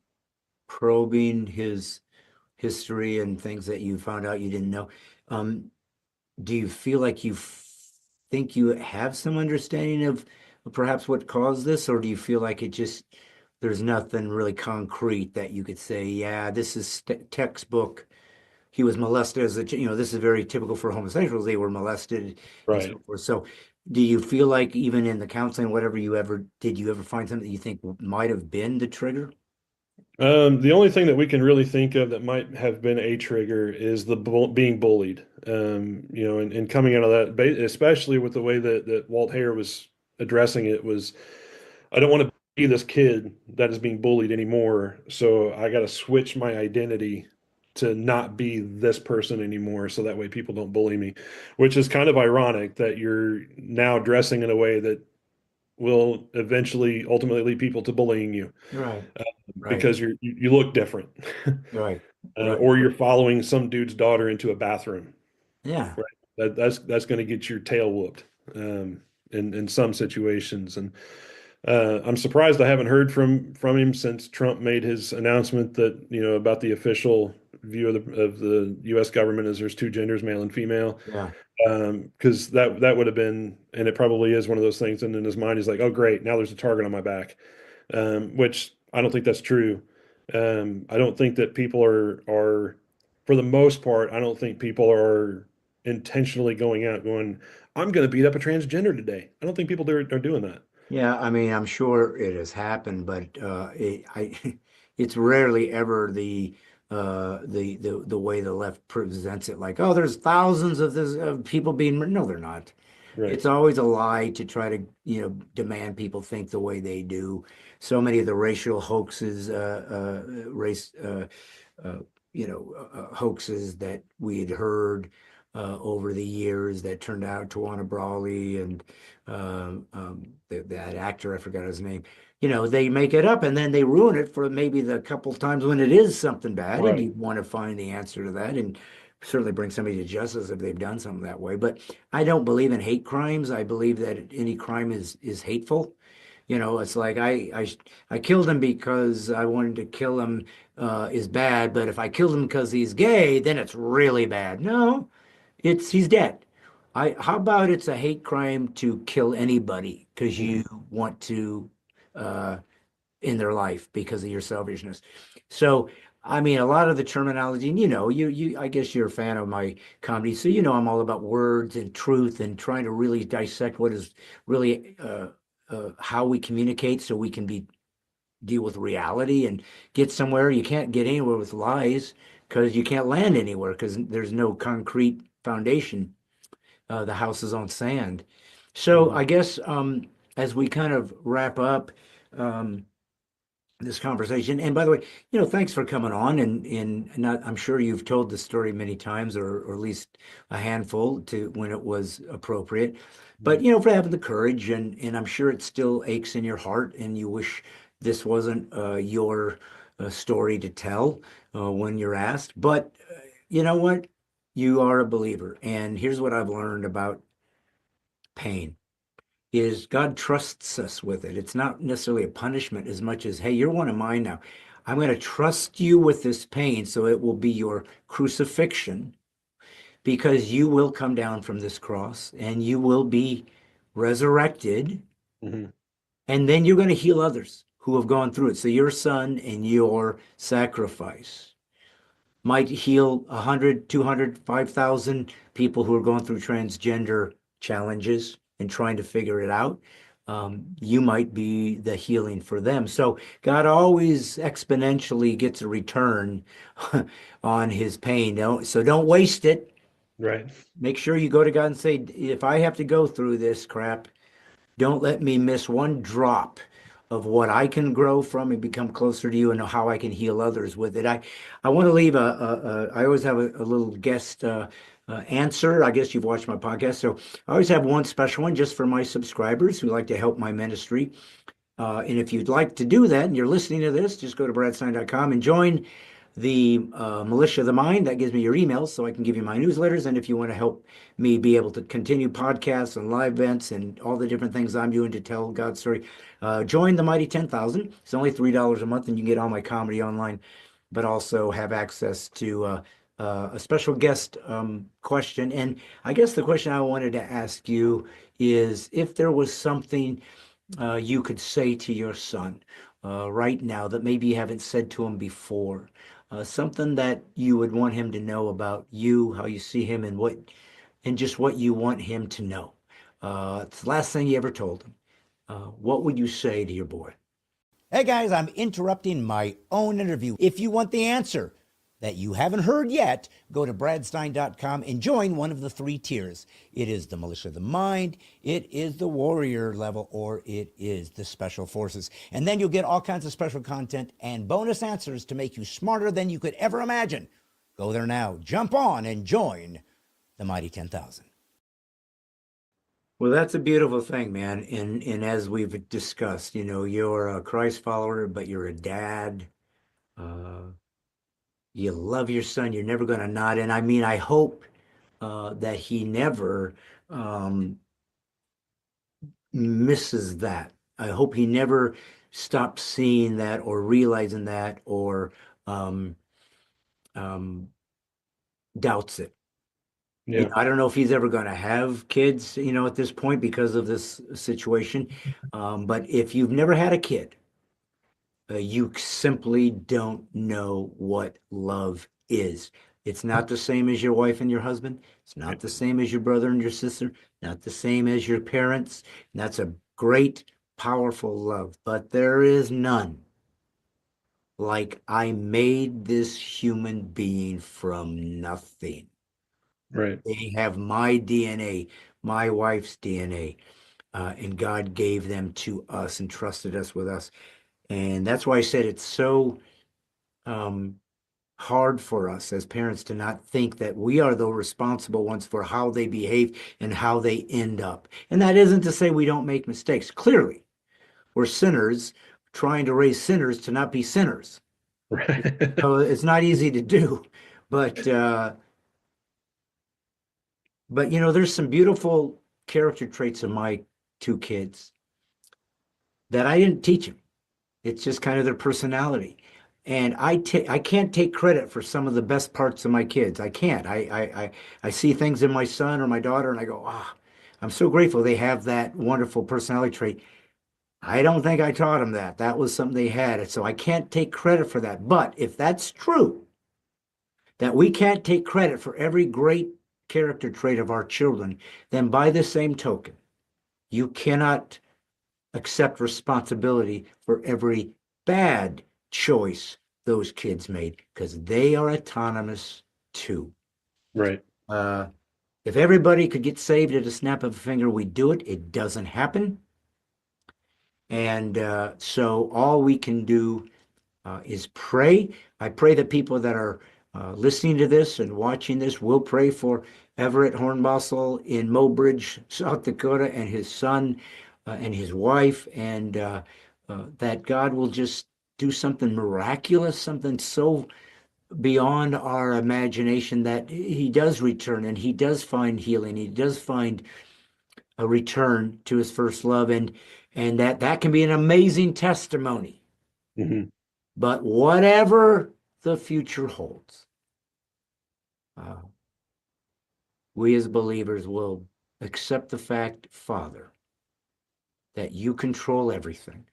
probing his history and things that you found out you didn't know, um, do you feel like think you have some understanding of perhaps what caused this, or do you feel like it just there's nothing really concrete that you could say, yeah, this is textbook. He was molested as this is very typical for homosexuals. They were molested and Right. so forth. So, do you feel like even in the counseling, whatever did you ever find something that you think might have been the trigger? The only thing that we can really think of that might have been a trigger is the being bullied. And coming out of that, especially with the way that Walt Hare was addressing it, was, I don't want to be this kid that is being bullied anymore. So I got to switch my identity to not be this person anymore. So that way people don't bully me, which is kind of ironic that you're now dressing in a way that will eventually ultimately lead people to bullying you Right, right, because you look different, right, right. or you're following some dude's daughter into a bathroom. Yeah, Right. That's going to get your tail whooped in some situations. And I'm surprised I haven't heard from him since Trump made his announcement that about the official view of the U.S. government as there's two genders, male and female. yeah, Because that would have been, and it probably is one of those things. And in his mind, he's like, "Oh, great, now there's a target on my back," which I don't think that's true. I don't think that people are, for the most part, I don't think people are intentionally going out going, "I'm going to beat up a transgender today." I don't think people are doing that. yeah. I mean, I'm sure it has happened, but it's rarely ever the way the left presents it. Like, oh, there's thousands of this of people being. No, they're not. Right. It's always a lie to try to, demand people think the way they do. So many of the racial hoaxes, race, hoaxes that we had heard over the years that turned out Tawana Brawley and that actor, I forgot his name. They make it up and then they ruin it for maybe the couple times when it is something bad, and Right. you want to find the answer to that and certainly bring somebody to justice if they've done something that way. But I don't believe in hate crimes. I believe that any crime is hateful. It's like I killed him because I wanted to kill him is bad, but if I killed him because he's gay, then it's really bad. No, he's dead. How about it's a hate crime to kill anybody because you want to uh, in their life because of your selfishness. So, I mean, a lot of the terminology, and I guess you're a fan of my comedy, so I'm all about words and truth and trying to really dissect what is really how we communicate so we can deal with reality and get somewhere. You can't get anywhere with lies because you can't land anywhere because there's no concrete foundation. The house is on sand. So I guess as we kind of wrap up, um, this conversation. And by the way, thanks for coming on and not, I'm sure you've told the story many times or at least a handful to when it was appropriate. But for having the courage and I'm sure it still aches in your heart and you wish this wasn't your story to tell when you're asked. But you know what? You are a believer. And here's what I've learned about pain is God trusts us with it. It's not necessarily a punishment as much as, hey, you're one of mine now. I'm going to trust you with this pain so it will be your crucifixion because you will come down from this cross and you will be resurrected. Hmm. And then you're going to heal others who have gone through it. So your son and your sacrifice might heal 100, 200, 5,000 people who are going through transgender challenges and trying to figure it out. You might be the healing for them. So God always exponentially gets a return on his pain. So don't waste it. Right. Make sure you go to God and say, if I have to go through this crap, don't let me miss one drop of what I can grow from and become closer to you and how I can heal others with it. I want to leave I always have a little guest answer. I guess you've watched my podcast. So I always have one special one just for my subscribers who like to help my ministry. And if you'd like to do that and you're listening to this, just go to bradstein.com and join the Militia of the Mind. That gives me your emails so I can give you my newsletters. And if you want to help me be able to continue podcasts and live events and all the different things I'm doing to tell God's story, join the Mighty 10,000. It's only $3 a month and you can get all my comedy online, but also have access to a special guest question. And I guess the question I wanted to ask you is if there was something you could say to your son right now that maybe you haven't said to him before, something that you would want him to know about you, how you see him, and just what you want him to know. It's the last thing you ever told him. What would you say to your boy? Hey guys, I'm interrupting my own interview. If you want the answer that you haven't heard yet, go to bradstein.com and join one of the 3 tiers. It is the Militia of the Mind, it is the Warrior level, or it is the Special Forces. And then you'll get all kinds of special content and bonus answers to make you smarter than you could ever imagine. Go there now, jump on and join the Mighty 10,000. Well, that's a beautiful thing, man. And as we've discussed, you're a Christ follower, but you're a dad. Uh, you love your son. You're never going to not. And I mean, I hope that he never misses that. I hope he never stops seeing that or realizing that or um, doubts it. Yeah. I don't know if he's ever going to have kids, at this point because of this situation. But if you've never had a kid, you simply don't know what love is. It's not the same as your wife and your husband. It's not the same as your brother and your sister, not the same as your parents. And that's a great, powerful love, but there is none like I made this human being from nothing. Right. They have my DNA, my wife's DNA, and God gave them to us and trusted us with us. And that's why I said it's so hard for us as parents to not think that we are the responsible ones for how they behave and how they end up. And that isn't to say we don't make mistakes. Clearly, we're sinners trying to raise sinners to not be sinners. Right. So it's not easy to do, but there's some beautiful character traits of my 2 kids. that I didn't teach them. It's just kind of their personality. And I can't take credit for some of the best parts of my kids. I can't. I see things in my son or my daughter and I go, ah, I'm so grateful they have that wonderful personality trait. I don't think I taught them that. That was something they had. So I can't take credit for that. But if that's true, that we can't take credit for every great character trait of our children, then by the same token, you cannot accept responsibility for every bad choice those kids made because they are autonomous too. Right. If everybody could get saved at a snap of a finger, we do it. It doesn't happen. And so all we can do is pray. I pray that people that are listening to this and watching this will pray for Everett Hornbostel in Mobridge, South Dakota, and his son and his wife, and that God will just do something miraculous, something so beyond our imagination that he does return and he does find healing. He does find a return to his first love, and that can be an amazing testimony. Hmm. But whatever the future holds, we as believers will accept the fact, Father, that you control everything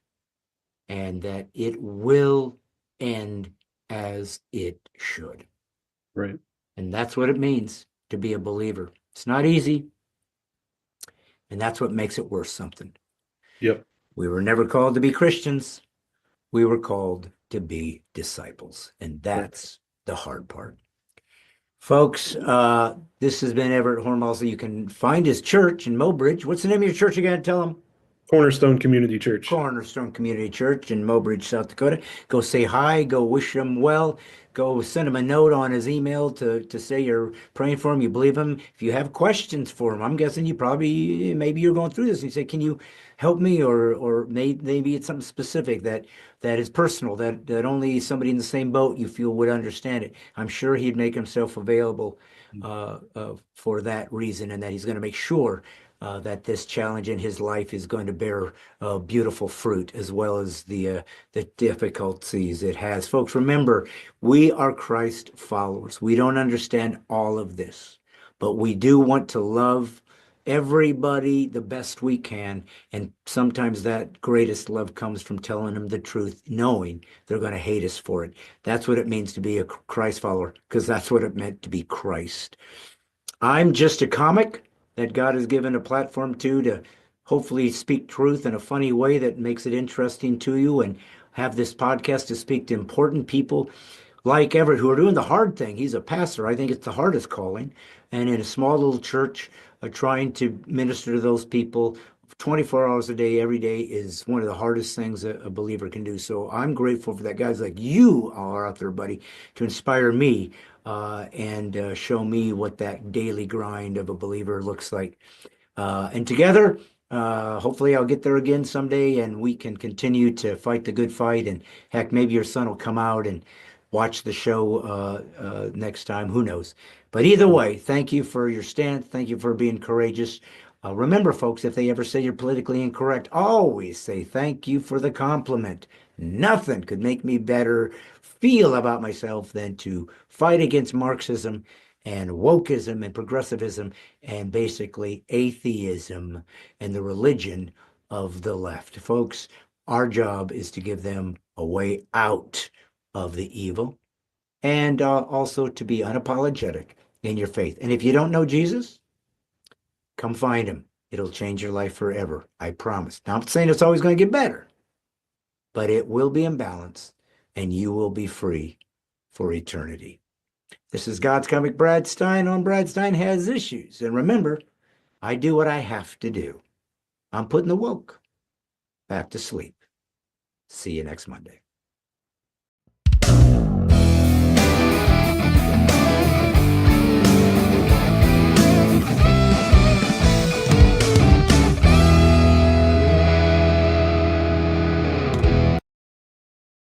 and that it will end as it should. Right. And that's what it means to be a believer. It's not easy, and that's what makes it worth something. Yep. We were never called to be Christians. We were called to be disciples, and that's the hard part. Folks, this has been Everett Hornbostel. You can find his church in Mobridge. What's the name of your church again? Tell them. Cornerstone Community Church. Cornerstone Community Church in Mobridge, South Dakota. Go say hi, go wish him well, go send him a note on his email to say you're praying for him, you believe him. If you have questions for him, I'm guessing maybe you're going through this and you say, can you help me? Or maybe it's something specific that is personal, that only somebody in the same boat you feel would understand it. I'm sure he'd make himself available for that reason, and that he's going to make sure that this challenge in his life is going to bear beautiful fruit, as well as the difficulties it has. Folks, remember, we are Christ followers. We don't understand all of this, but we do want to love everybody the best we can. And sometimes that greatest love comes from telling them the truth, knowing they're going to hate us for it. That's what it means to be a Christ follower, because that's what it meant to be Christ. I'm just a comic that God has given a platform to hopefully speak truth in a funny way that makes it interesting to you, and have this podcast to speak to important people like Everett who are doing the hard thing. He's a pastor. I think it's the hardest calling. And in a small little church, trying to minister to those people 24 hours a day, every day, is one of the hardest things a believer can do. So I'm grateful for that. Guys like you are out there, buddy, to inspire me and show me what that daily grind of a believer looks like. And together, hopefully I'll get there again someday and we can continue to fight the good fight. And heck, maybe your son will come out and watch the show next time. Who knows? But either way, thank you for your stand. Thank you for being courageous. Remember, folks, if they ever say you're politically incorrect, always say thank you for the compliment. Nothing could make me better feel about myself than to fight against Marxism and wokeism and progressivism and basically atheism and the religion of the left. Folks, our job is to give them a way out of the evil, and also to be unapologetic in your faith. And if you don't know Jesus, come find him. It'll change your life forever. I promise. Now, I'm not saying it's always going to get better, but it will be in balance and you will be free for eternity. This is God's Comic Brad Stein on Brad Stein Has Issues. And remember, I do what I have to do. I'm putting the woke back to sleep. See you next Monday.